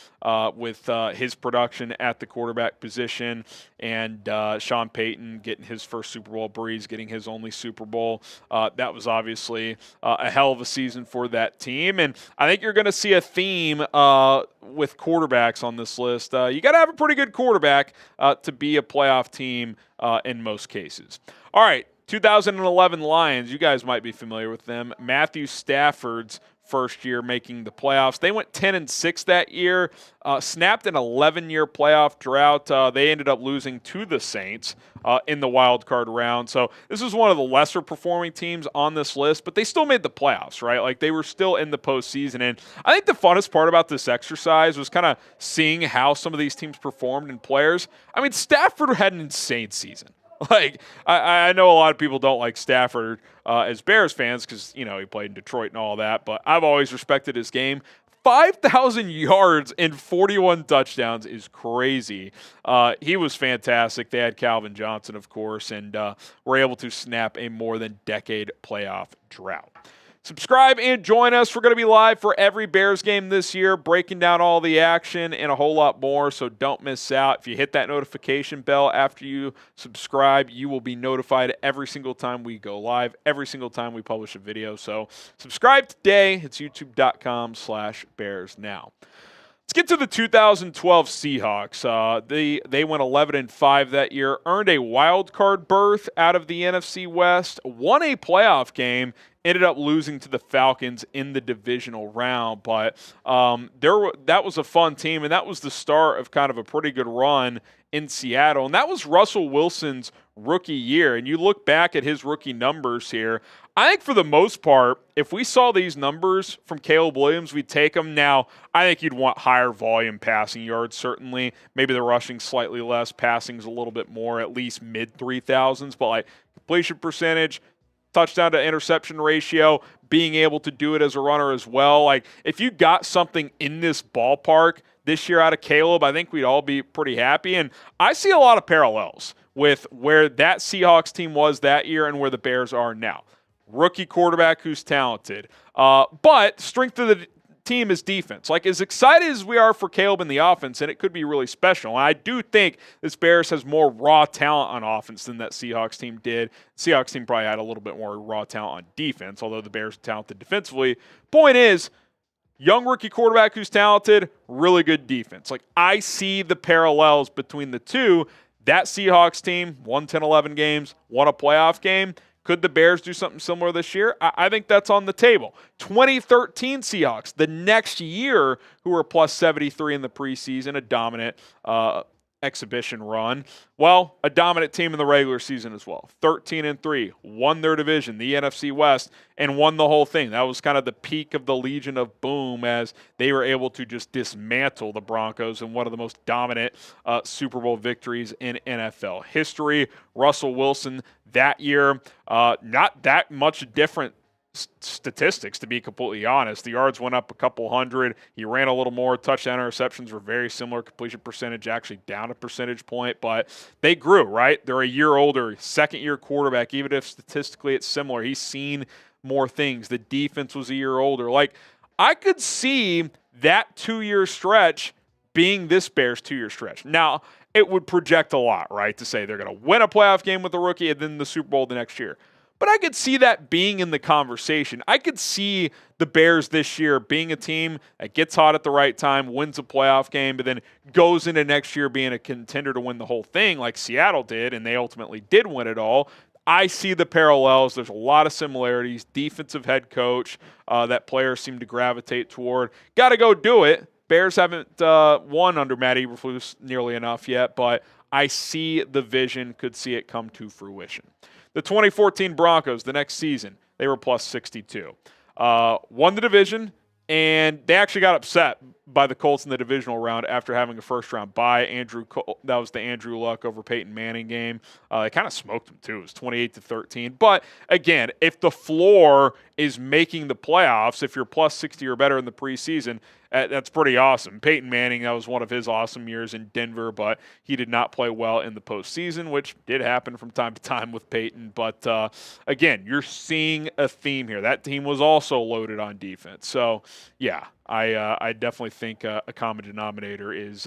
with his production at the quarterback position, and Sean Payton getting his first Super Bowl, Brees getting his only Super Bowl. That was obviously a hell of a season for that team, and I think you're going to see a theme with quarterbacks on this list. You got to have a pretty good quarterback to be a playoff team in most cases. All right. 2011 Lions, you guys might be familiar with them. Matthew Stafford's first year making the playoffs. They went 10-6 that year, snapped an 11-year playoff drought. They ended up losing to the Saints in the wild card round. So this is one of the lesser performing teams on this list, but they still made the playoffs, right? Like they were still in the postseason. And I think the funnest part about this exercise was kind of seeing how some of these teams performed and players. I mean, Stafford had an insane season. Like, I know a lot of people don't like Stafford as Bears fans because, he played in Detroit and all that, but I've always respected his game. 5,000 yards and 41 touchdowns is crazy. He was fantastic. They had Calvin Johnson, of course, and were able to snap a more than decade playoff drought. Subscribe and join us. We're going to be live for every Bears game this year, breaking down all the action and a whole lot more, so don't miss out. If you hit that notification bell after you subscribe, you will be notified every single time we go live, every single time we publish a video. So subscribe today. It's youtube.com/BearsNow. Let's get to the 2012 Seahawks. They went 11-5 that year, earned a wild card berth out of the NFC West, won a playoff game, ended up losing to the Falcons in the divisional round. But that was a fun team, and that was the start of kind of a pretty good run in Seattle. And that was Russell Wilson's rookie year. And you look back at his rookie numbers here, I think for the most part, if we saw these numbers from Caleb Williams, we'd take them. Now, I think you'd want higher volume passing yards, certainly. Maybe the rushing slightly less, passing's a little bit more, at least mid-3,000s. But like completion percentage, touchdown to interception ratio, being able to do it as a runner as well. Like if you got something in this ballpark this year out of Caleb, I think we'd all be pretty happy. And I see a lot of parallels with where that Seahawks team was that year and where the Bears are now. Rookie quarterback who's talented. But strength of the team is defense. Like as excited as we are for Caleb in the offense, and it could be really special. And I do think this Bears has more raw talent on offense than that Seahawks team did. Seahawks team probably had a little bit more raw talent on defense, although the Bears are talented defensively. Point is, young rookie quarterback who's talented, really good defense. Like I see the parallels between the two. That Seahawks team won 10-11 games, won a playoff game. Could the Bears do something similar this year? I think that's on the table. 2013 Seahawks, the next year, who were plus 73 in the preseason, a dominant exhibition run. Well, a dominant team in the regular season as well. 13-3, won their division, the NFC West, and won the whole thing. That was kind of the peak of the Legion of Boom as they were able to just dismantle the Broncos in one of the most dominant Super Bowl victories in NFL history. Russell Wilson that year, not that much different statistics, to be completely honest. The yards went up a couple hundred. He ran a little more. Touchdown interceptions were very similar. Completion percentage actually down a percentage point, but they grew, right? They're a year older, second-year quarterback, even if statistically it's similar. He's seen more things. The defense was a year older. Like, I could see that 2-year stretch being this Bears 2-year stretch. Now, it would project a lot, right, to say they're going to win a playoff game with the rookie and then the Super Bowl the next year. But I could see that being in the conversation. I could see the Bears this year being a team that gets hot at the right time, wins a playoff game, but then goes into next year being a contender to win the whole thing like Seattle did, and they ultimately did win it all. I see the parallels. There's a lot of similarities. Defensive head coach that players seem to gravitate toward. Got to go do it. Bears haven't won under Matt Eberflus nearly enough yet, but I see the vision, could see it come to fruition. The 2014 Broncos, the next season, they were plus 62. Won the division, and they actually got upset by the Colts in the divisional round after having a first-round bye. That was the Andrew Luck over Peyton Manning game. They kind of smoked them, too. It was 28-13. But, again, if the floor is making the playoffs, if you're plus 60 or better in the preseason, that's pretty awesome. Peyton Manning, that was one of his awesome years in Denver, but he did not play well in the postseason, which did happen from time to time with Peyton. But, again, you're seeing a theme here. That team was also loaded on defense. So, yeah, I definitely think a common denominator is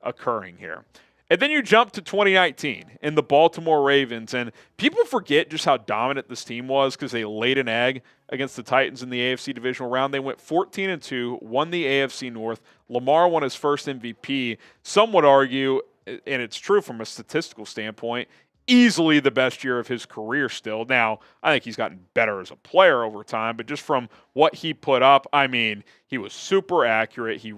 occurring here. And then you jump to 2019 in the Baltimore Ravens, and people forget just how dominant this team was because they laid an egg against the Titans in the AFC divisional round. They went 14-2, won the AFC North. Lamar won his first MVP. Some would argue, and it's true from a statistical standpoint, easily the best year of his career still. Now, I think he's gotten better as a player over time, but just from what he put up, I mean, he was super accurate. He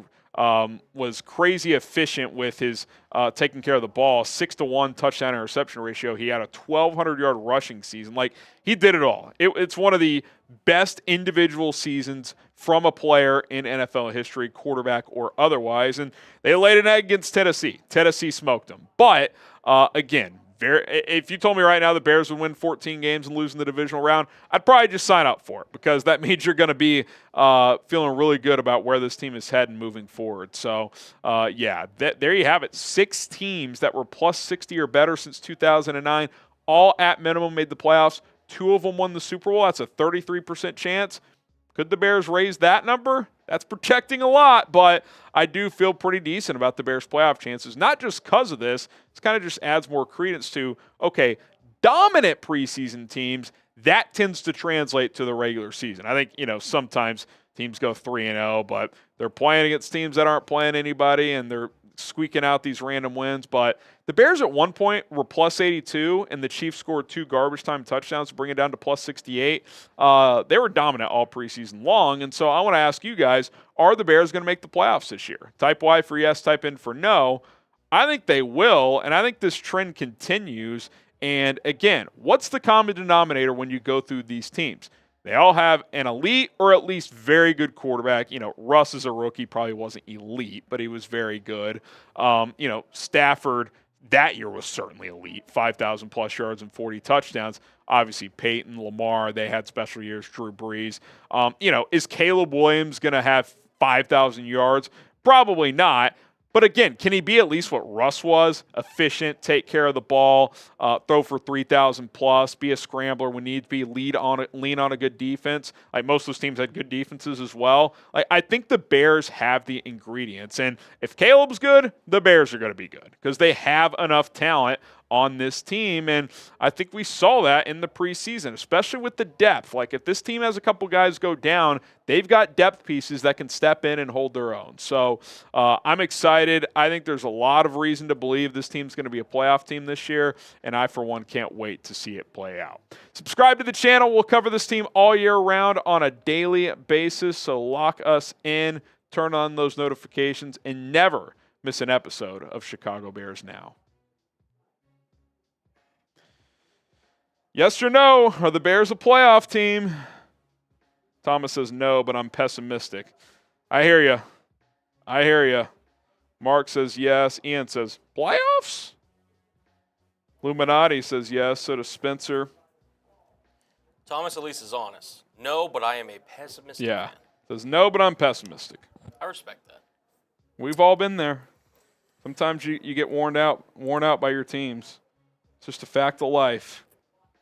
was crazy efficient with his taking care of the ball. 6-to-1 touchdown interception ratio. He had a 1,200-yard rushing season. Like, he did it all. It's one of the best individual seasons from a player in NFL history, quarterback or otherwise. And they laid an egg against Tennessee. Tennessee smoked them. But, again, if you told me right now the Bears would win 14 games and lose in the divisional round, I'd probably just sign up for it because that means you're going to be feeling really good about where this team is heading moving forward. So, there you have it. 6 teams that were plus 60 or better since 2009, all at minimum made the playoffs. 2 of them won the Super Bowl. That's a 33% chance. Could the Bears raise that number? That's projecting a lot, but I do feel pretty decent about the Bears' playoff chances, not just because of this. It kind of just adds more credence to, okay, dominant preseason teams, that tends to translate to the regular season. I think, sometimes teams go 3-0, but they're playing against teams that aren't playing anybody, and they're squeaking out these random wins. But the Bears at one point were plus 82, and the Chiefs scored 2 garbage time touchdowns to bring it down to plus 68. They were dominant all preseason long, and so I want to ask you guys, are the Bears going to make the playoffs this year? Type Y for yes, type in for no. I think they will, and I think this trend continues. And again, what's the common denominator when you go through these teams? They all have an elite or at least very good quarterback. Russ is a rookie, probably wasn't elite, but he was very good. Stafford that year was certainly elite, 5,000 plus yards and 40 touchdowns. Obviously, Peyton, Lamar, they had special years, Drew Brees. Is Caleb Williams going to have 5,000 yards? Probably not. But again, can he be at least what Russ was? Efficient, take care of the ball, throw for 3,000 plus, be a scrambler when need be, lean on a good defense. Like most of those teams had good defenses as well. Like I think the Bears have the ingredients, and if Caleb's good, the Bears are going to be good because they have enough talent on this team, and I think we saw that in the preseason, especially with the depth. Like if this team has a couple guys go down, they've got depth pieces that can step in and hold their own. So I'm excited. I think there's a lot of reason to believe this team's going to be a playoff team this year, and I, for one, can't wait to see it play out. Subscribe to the channel. We'll cover this team all year round on a daily basis, so lock us in, turn on those notifications, and never miss an episode of Chicago Bears Now. Yes or no? Are the Bears a playoff team? Thomas says no, but I'm pessimistic. I hear you. Mark says yes. Ian says playoffs? Illuminati says yes. So does Spencer. Thomas at least is honest. No, but I am a pessimistic man. Says no, but I'm pessimistic. I respect that. We've all been there. Sometimes you get worn out by your teams. It's just a fact of life.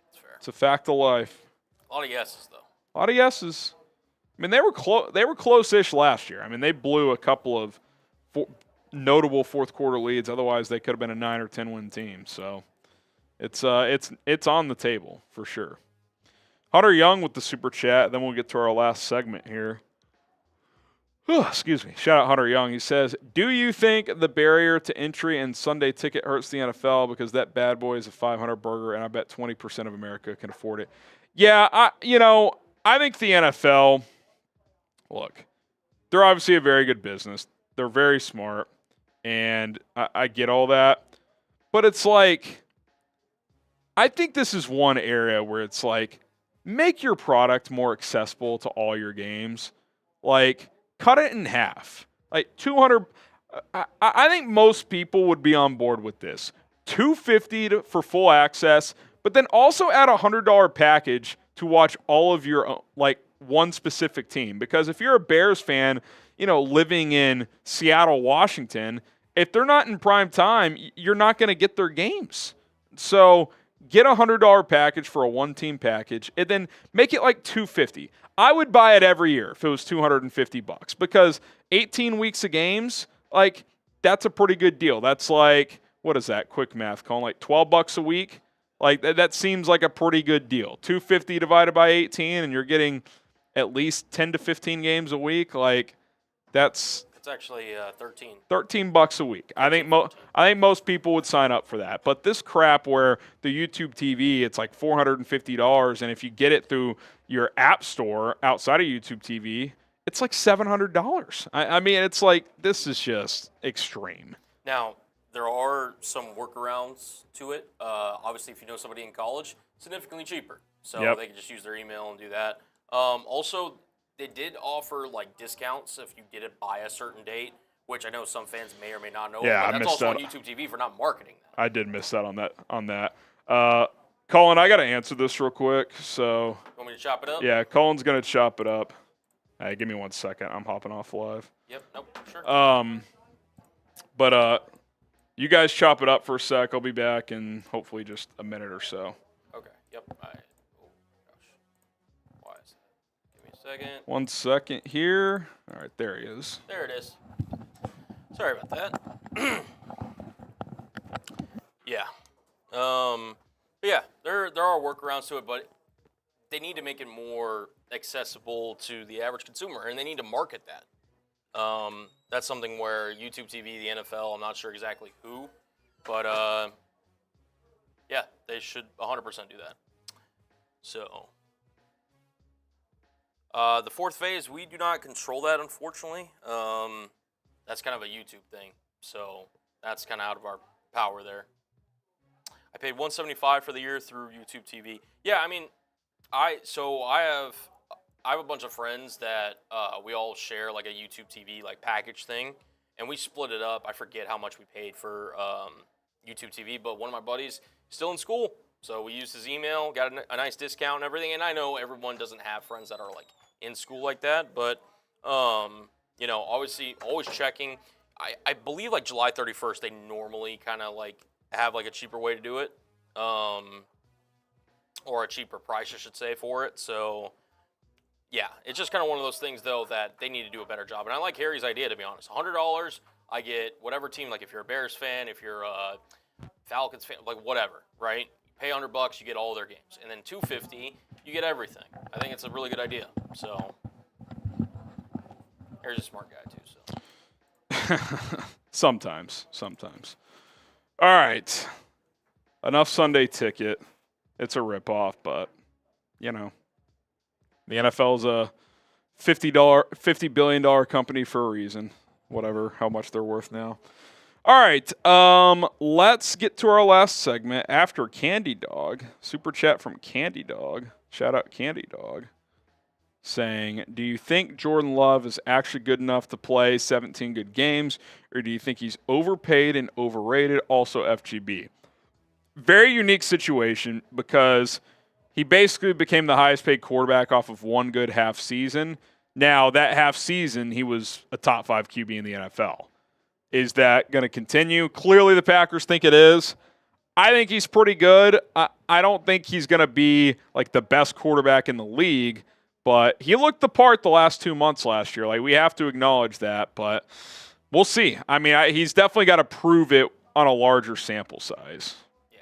That's fair. It's a fact of life. A lot of yeses, though. A lot of yeses. I mean, they were close-ish last year. I mean, they blew a couple of notable fourth-quarter leads. Otherwise, they could have been a 9 or 10-win team. So it's on the table for sure. Hunter Young with the super chat. Then we'll get to our last segment here. Excuse me. Shout out Hunter Young. He says, "Do you think the barrier to entry and Sunday ticket hurts the NFL because that bad boy is a $500 burger, and I bet 20% of America can afford it?" Yeah, I think the NFL. Look, they're obviously a very good business. They're very smart, and I get all that. But it's like, I think this is one area where it's like, make your product more accessible to all your games. Like, cut it in half. Like, 200. I think most people would be on board with this. $250 for full access, but then also add a $100 package to watch all of your, like, one specific team. Because if you're a Bears fan, living in Seattle, Washington, if they're not in prime time, you're not going to get their games. So get a $100 package for a one-team package, and then make it like $250. I would buy it every year if it was $250 because 18 weeks of games, like, that's a pretty good deal. That's like, what is that? Quick math, Colin, like $12 a week. Like that seems like a pretty good deal. $250 divided by 18, and you're getting at least 10 to 15 games a week. Like, it's actually 13. $13 a week. I think most people would sign up for that. But this crap where the YouTube TV, it's like $450, and if you get it through your app store outside of YouTube TV, it's like $700. I mean, it's like, this is just extreme. Now, there are some workarounds to it. Obviously, if you know somebody in college, significantly cheaper. So they can just use their email and do that. Also, they did offer like discounts if you did it by a certain date, which I know some fans may or may not know. Yeah, but that's also on YouTube TV for not marketing that. I did miss that on that. Colin, I got to answer this real quick. So, want me to chop it up? Yeah, Colin's gonna chop it up. Hey, give me 1 second. I'm hopping off live. Yep. Nope. Sure. But you guys chop it up for a sec. I'll be back in hopefully just a minute or so. Okay. Yep. Oh gosh. Why is that? Give me a second. 1 second here. All right, there he is. There it is. Sorry about that. Yeah. But yeah, there are workarounds to it, but they need to make it more accessible to the average consumer, and they need to market that. That's something where YouTube TV, the NFL, I'm not sure exactly who, but yeah, they should 100% do that. So, the fourth phase, we do not control that, unfortunately. That's kind of a YouTube thing, so that's kind of out of our power there. I paid $175 for the year through YouTube TV. Yeah, I mean, I have a bunch of friends that we all share like a YouTube TV like package thing, and we split it up. I forget how much we paid for YouTube TV, but one of my buddies still in school, so we used his email, got a nice discount and everything. And I know everyone doesn't have friends that are like in school like that, but obviously always checking. I believe like July 31st they normally kind of like have like a cheaper way to do it, or a cheaper price, I should say, for it. So. Yeah, it's just kind of one of those things, though, that they need to do a better job. And I like Harry's idea, to be honest. $100, I get whatever team, like if you're a Bears fan, if you're a Falcons fan, like whatever, right? You pay $100, you get all their games. And then $250, you get everything. I think it's a really good idea. So, Harry's a smart guy, too. So Sometimes. All right. Enough Sunday ticket. It's a ripoff, but, the NFL's a $50 billion company for a reason. Whatever, how much they're worth now. All right, let's get to our last segment after Candy Dog. Super chat from Candy Dog. Shout out Candy Dog. Saying, do you think Jordan Love is actually good enough to play 17 good games, or do you think he's overpaid and overrated? Also FGB. Very unique situation because he basically became the highest paid quarterback off of one good half season. Now, that half season, he was a top 5 QB in the NFL. Is that going to continue? Clearly, the Packers think it is. I think he's pretty good. I don't think he's going to be like the best quarterback in the league, but he looked the part the last 2 months last year. Like, we have to acknowledge that, but we'll see. I mean, he's definitely got to prove it on a larger sample size. Yeah.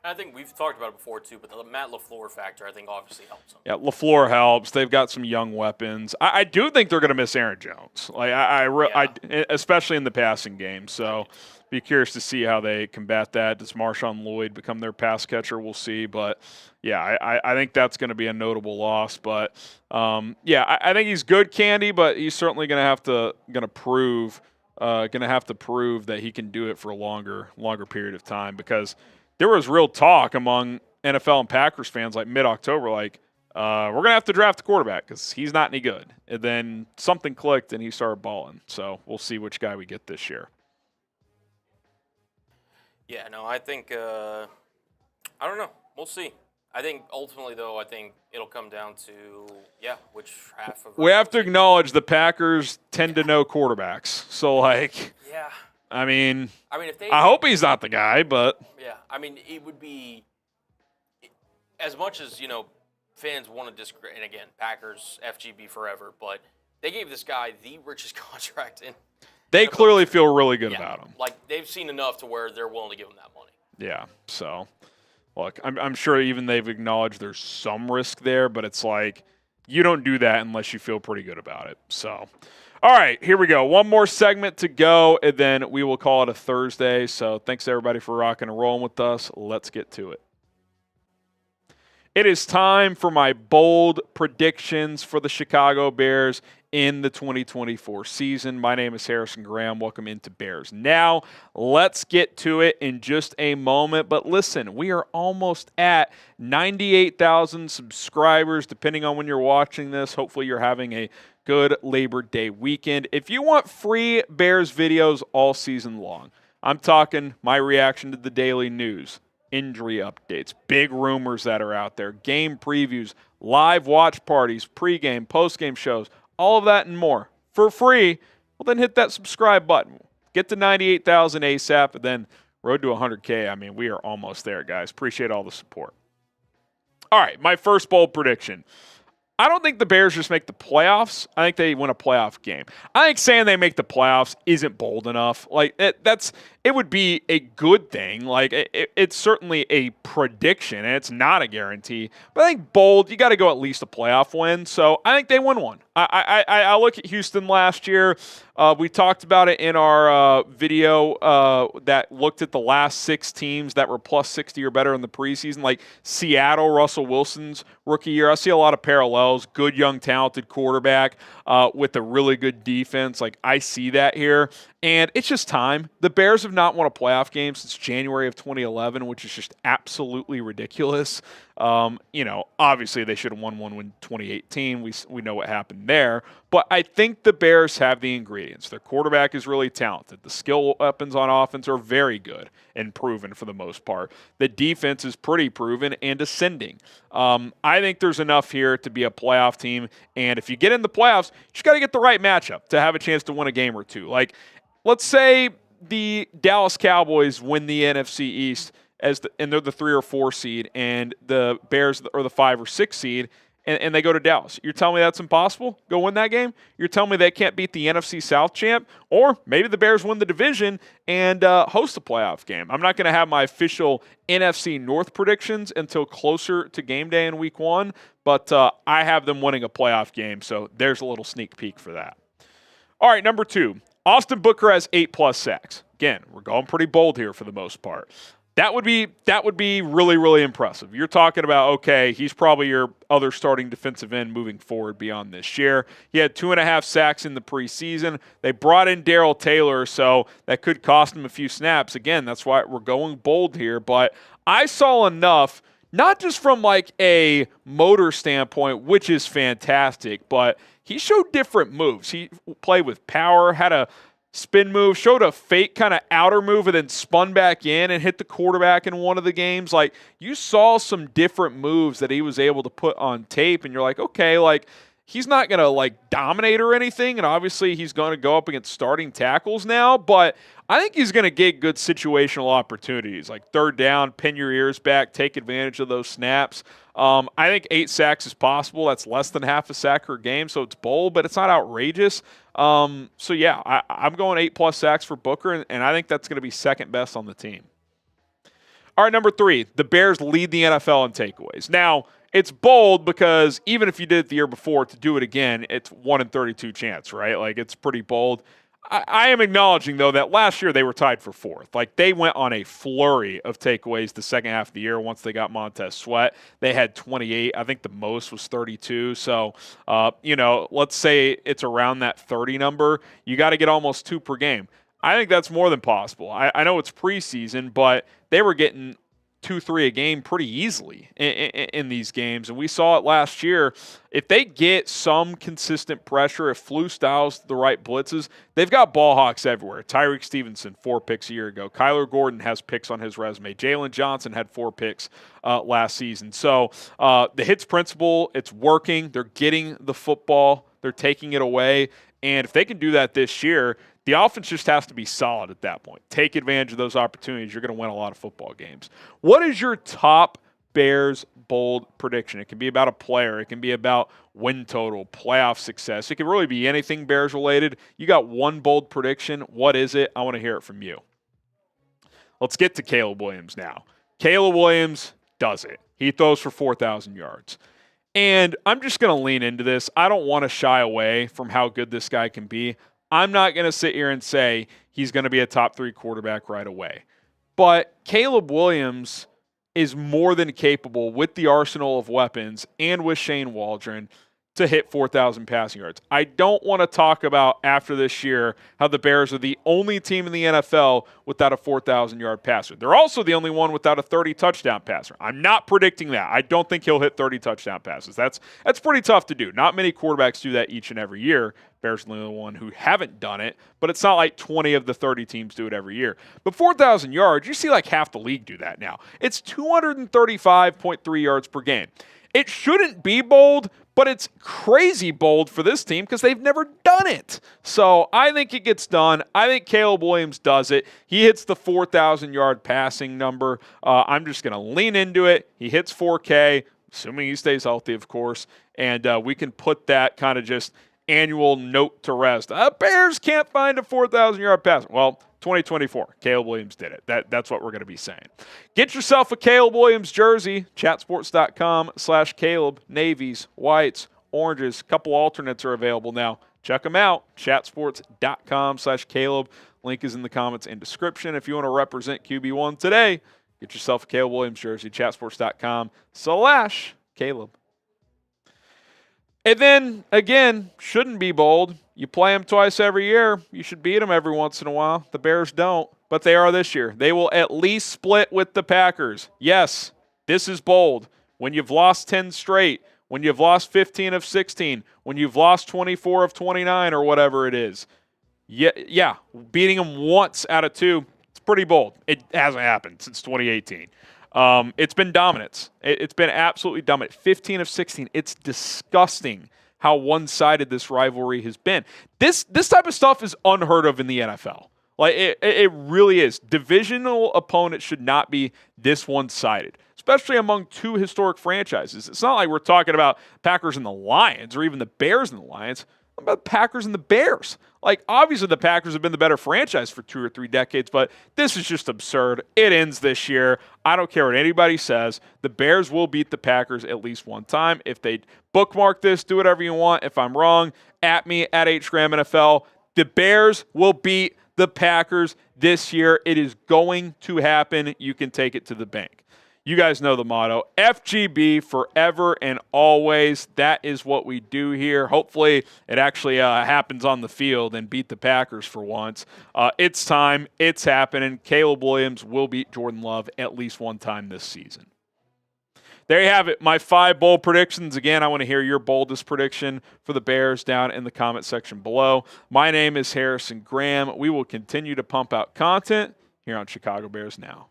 I think we've talked about it before, too, but the Matt LaFleur factor, I think, obviously helps him. Yeah, LaFleur helps. They've got some young weapons. I do think they're going to miss Aaron Jones, like especially in the passing game. So be curious to see how they combat that. Does Marshawn Lloyd become their pass catcher? We'll see. But, yeah, I think that's going to be a notable loss. But, I think he's good, Candy, but he's certainly going to have to prove that he can do it for a longer period of time, because there was real talk among NFL and Packers fans like mid-October, like, we're going to have to draft a quarterback because he's not any good. And then something clicked and he started balling. So we'll see which guy we get this year. Yeah, no, I think, I don't know. We'll see. I think ultimately, though, I think it'll come down to, which half of. We have to acknowledge the Packers tend to know quarterbacks. So, like, yeah. I mean, if they, I hope he's not the guy, but. Yeah, I mean, it would be, as much as, fans want to disagree, and again, Packers, FGB forever, but they gave this guy the richest contract in. They clearly feel really good about him. Like, they've seen enough to where they're willing to give him that money. Yeah, so, look, I'm sure even they've acknowledged there's some risk there, but it's like, you don't do that unless you feel pretty good about it. So, all right, here we go. One more segment to go, and then we will call it a Thursday. So thanks, everybody, for rocking and rolling with us. Let's get to it. It is time for my bold predictions for the Chicago Bears in the 2024 season. My name is Harrison Graham. Welcome into Bears Now. Let's get to it in just a moment. But listen, we are almost at 98,000 subscribers, depending on when you're watching this. Hopefully you're having a good Labor Day weekend. If you want free Bears videos all season long, I'm talking my reaction to the daily news, injury updates, big rumors that are out there, game previews, live watch parties, pregame, postgame shows, all of that and more for free, well, then hit that subscribe button. Get to 98,000 ASAP, and then road to 100K. I mean, we are almost there, guys. Appreciate all the support. All right, my first bold prediction. I don't think the Bears just make the playoffs. I think they win a playoff game. I think saying they make the playoffs isn't bold enough. Like, it would be a good thing. Like, it's certainly a prediction, and it's not a guarantee. But I think bold, you got to go at least a playoff win. So I think they win one. I look at Houston last year. We talked about it in our video that looked at the last 6 teams that were plus 60 or better in the preseason. Like Seattle, Russell Wilson's rookie year. I see a lot of parallels. Good, young, talented quarterback with a really good defense. Like, I see that here. And it's just time. The Bears have not won a playoff game since January of 2011, which is just absolutely ridiculous. Obviously they should have won one in 2018. We know what happened there. But I think the Bears have the ingredients. Their quarterback is really talented. The skill weapons on offense are very good and proven for the most part. The defense is pretty proven and ascending. I think there's enough here to be a playoff team. And if you get in the playoffs, you just got to get the right matchup to have a chance to win a game or two. Like, let's say the Dallas Cowboys win the NFC East and they're the 3 or 4 seed, and the Bears are the 5 or 6 seed, and they go to Dallas. You're telling me that's impossible? Go win that game? You're telling me they can't beat the NFC South champ? Or maybe the Bears win the division and host a playoff game. I'm not going to have my official NFC North predictions until closer to game day in week 1, but I have them winning a playoff game, so there's a little sneak peek for that. All right, number 2. Austin Booker has 8+ sacks. Again, we're going pretty bold here for the most part. That would be really, really impressive. You're talking about, okay, he's probably your other starting defensive end moving forward beyond this year. He had 2.5 sacks in the preseason. They brought in Darrell Taylor, so that could cost him a few snaps. Again, that's why we're going bold here. But I saw enough, not just from like a motor standpoint, which is fantastic, but he showed different moves. He played with power, had a spin move, showed a fake kind of outer move, and then spun back in and hit the quarterback in one of the games. Like, you saw some different moves that he was able to put on tape, and you're like, okay, like, he's not going to, like, dominate or anything, and obviously he's going to go up against starting tackles now, but I think he's going to get good situational opportunities, like third down, pin your ears back, take advantage of those snaps. I think 8 sacks is possible. That's less than half a sack per game, so it's bold, but it's not outrageous. So, yeah, I'm going 8+ sacks for Booker, and I think that's going to be second best on the team. All right, number 3, the Bears lead the NFL in takeaways. Now, it's bold because even if you did it the year before, to do it again, it's 1 in 32 chance, right? Like, it's pretty bold. I am acknowledging, though, that last year they were tied for 4th. Like, they went on a flurry of takeaways the second half of the year once they got Montez Sweat. They had 28. I think the most was 32. So, let's say it's around that 30 number. You got to get almost 2 per game. I think that's more than possible. I know it's preseason, but they were getting 2-3 a game pretty easily in these games. And we saw it last year. If they get some consistent pressure, if Flu styles the right blitzes, they've got ball hawks everywhere. Tyreek Stevenson, 4 picks a year ago. Kyler Gordon has picks on his resume. Jalen Johnson had 4 picks last season. So the hits principle, it's working. They're getting the football. They're taking it away. And if they can do that this year, the offense just has to be solid at that point. Take advantage of those opportunities. You're going to win a lot of football games. What is your top Bears bold prediction? It can be about a player. It can be about win total, playoff success. It can really be anything Bears related. You got one bold prediction. What is it? I want to hear it from you. Let's get to Caleb Williams now. Caleb Williams does it. He throws for 4,000 yards. And I'm just going to lean into this. I don't want to shy away from how good this guy can be. I'm not going to sit here and say he's going to be a top 3 quarterback right away. But Caleb Williams is more than capable with the arsenal of weapons and with Shane Waldron to hit 4,000 passing yards. I don't want to talk about after this year how the Bears are the only team in the NFL without a 4,000-yard passer. They're also the only one without a 30-touchdown passer. I'm not predicting that. I don't think he'll hit 30 touchdown passes. That's pretty tough to do. Not many quarterbacks do that each and every year. Bears are the only one who haven't done it, but it's not like 20 of the 30 teams do it every year. But 4,000 yards, you see like half the league do that now. It's 235.3 yards per game. It shouldn't be bold, but it's crazy bold for this team because they've never done it. So I think it gets done. I think Caleb Williams does it. He hits the 4,000-yard passing number. I'm just going to lean into it. He hits 4K, assuming he stays healthy, of course, and we can put that kind of just annual note to rest. Bears can't find a 4,000-yard pass. Well, 2024, Caleb Williams did it. That's what we're going to be saying. Get yourself a Caleb Williams jersey, chatsports.com/Caleb, navies, whites, oranges. A couple alternates are available now. Check them out, chatsports.com/Caleb. Link is in the comments and description. If you want to represent QB1 today, get yourself a Caleb Williams jersey, chatsports.com/Caleb. And then, again, shouldn't be bold. You play them twice every year. You should beat them every once in a while. The Bears don't, but they are this year. They will at least split with the Packers. Yes, this is bold. When you've lost 10 straight, when you've lost 15 of 16, when you've lost 24 of 29 or whatever it is. Yeah, beating them once out of 2, it's pretty bold. It hasn't happened since 2018. It's been dominance. It's been absolutely dominant. 15 of 16. It's disgusting how one-sided this rivalry has been. This type of stuff is unheard of in the NFL. Like it really is. Divisional opponents should not be this one-sided, especially among 2 historic franchises. It's not like we're talking about Packers and the Lions or even the Bears and the Lions. What about the Packers and the Bears? Like, obviously the Packers have been the better franchise for 2 or 3 decades, but this is just absurd. It ends this year. I don't care what anybody says. The Bears will beat the Packers at least one time. If they bookmark this, do whatever you want. If I'm wrong, at me, at HGramNFL. The Bears will beat the Packers this year. It is going to happen. You can take it to the bank. You guys know the motto, FGB forever and always. That is what we do here. Hopefully it actually happens on the field and beat the Packers for once. It's time. It's happening. Caleb Williams will beat Jordan Love at least one time this season. there you have it. My 5 bold predictions. Again, I want to hear your boldest prediction for the Bears down in the comment section below. My name is Harrison Graham. We will continue to pump out content here on Chicago Bears Now.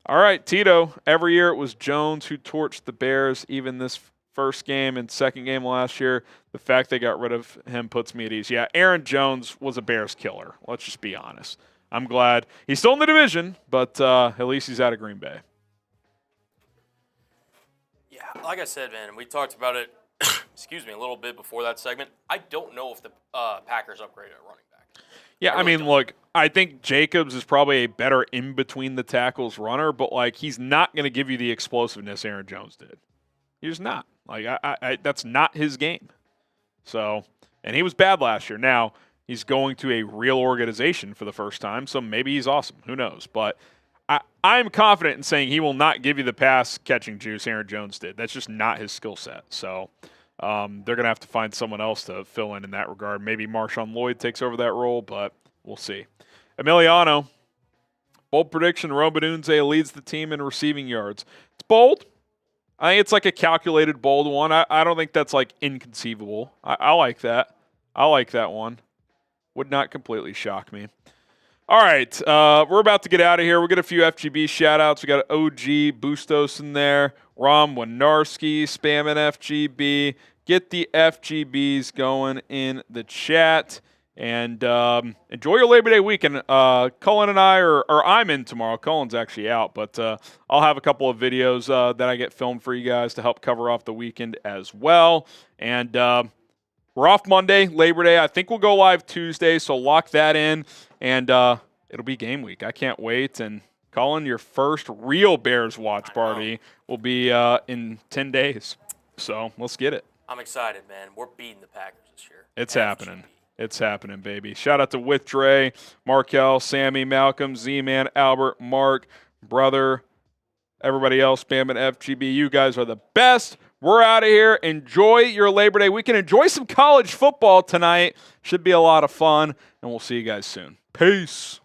All right, Tito. Every year it was Jones who torched the Bears, even this first game and second game last year. The fact they got rid of him puts me at ease. Yeah, Aaron Jones was a Bears killer. Let's just be honest. I'm glad he's still in the division, but at least he's out of Green Bay. Yeah, like I said, man, we talked about it, excuse me, a little bit before that segment. I don't know if the Packers upgraded at running back. Yeah, I mean, look, I think Jacobs is probably a better in-between the tackles runner, but, like, he's not going to give you the explosiveness Aaron Jones did. He's not. Like, I that's not his game. So, and he was bad last year. Now, he's going to a real organization for the first time, so maybe he's awesome. Who knows? But I'm confident in saying he will not give you the pass-catching juice Aaron Jones did. That's just not his skill set. So they're going to have to find someone else to fill in that regard. Maybe Marshawn Lloyd takes over that role, but we'll see. Emiliano, bold prediction, Odunze leads the team in receiving yards. It's bold. I think it's like a calculated bold one. I don't think that's like inconceivable. I like that. I like that one. Would not completely shock me. All right, we're about to get out of here. We'll get a few FGB shout-outs. We got OG Bustos in there. Rom Winarski spamming FGB. Get the FGBs going in the chat. And enjoy your Labor Day weekend. Cullen and I I'm in tomorrow. Cullen's actually out, but I'll have a couple of videos that I get filmed for you guys to help cover off the weekend as well. And we're off Monday, Labor Day. I think we'll go live Tuesday, so lock that in. And it'll be game week. I can't wait. And Cullen, your first real Bears watch party will be in 10 days. So let's get it. I'm excited, man. We're beating the Packers this year. It's happening. It's happening, baby. Shout out to With Dre, Markel, Sammy, Malcolm, Z-Man, Albert, Mark, brother, everybody else spamming FGB. You guys are the best. We're out of here. Enjoy your Labor Day weekend. Enjoy some college football tonight. Should be a lot of fun, and we'll see you guys soon. Peace.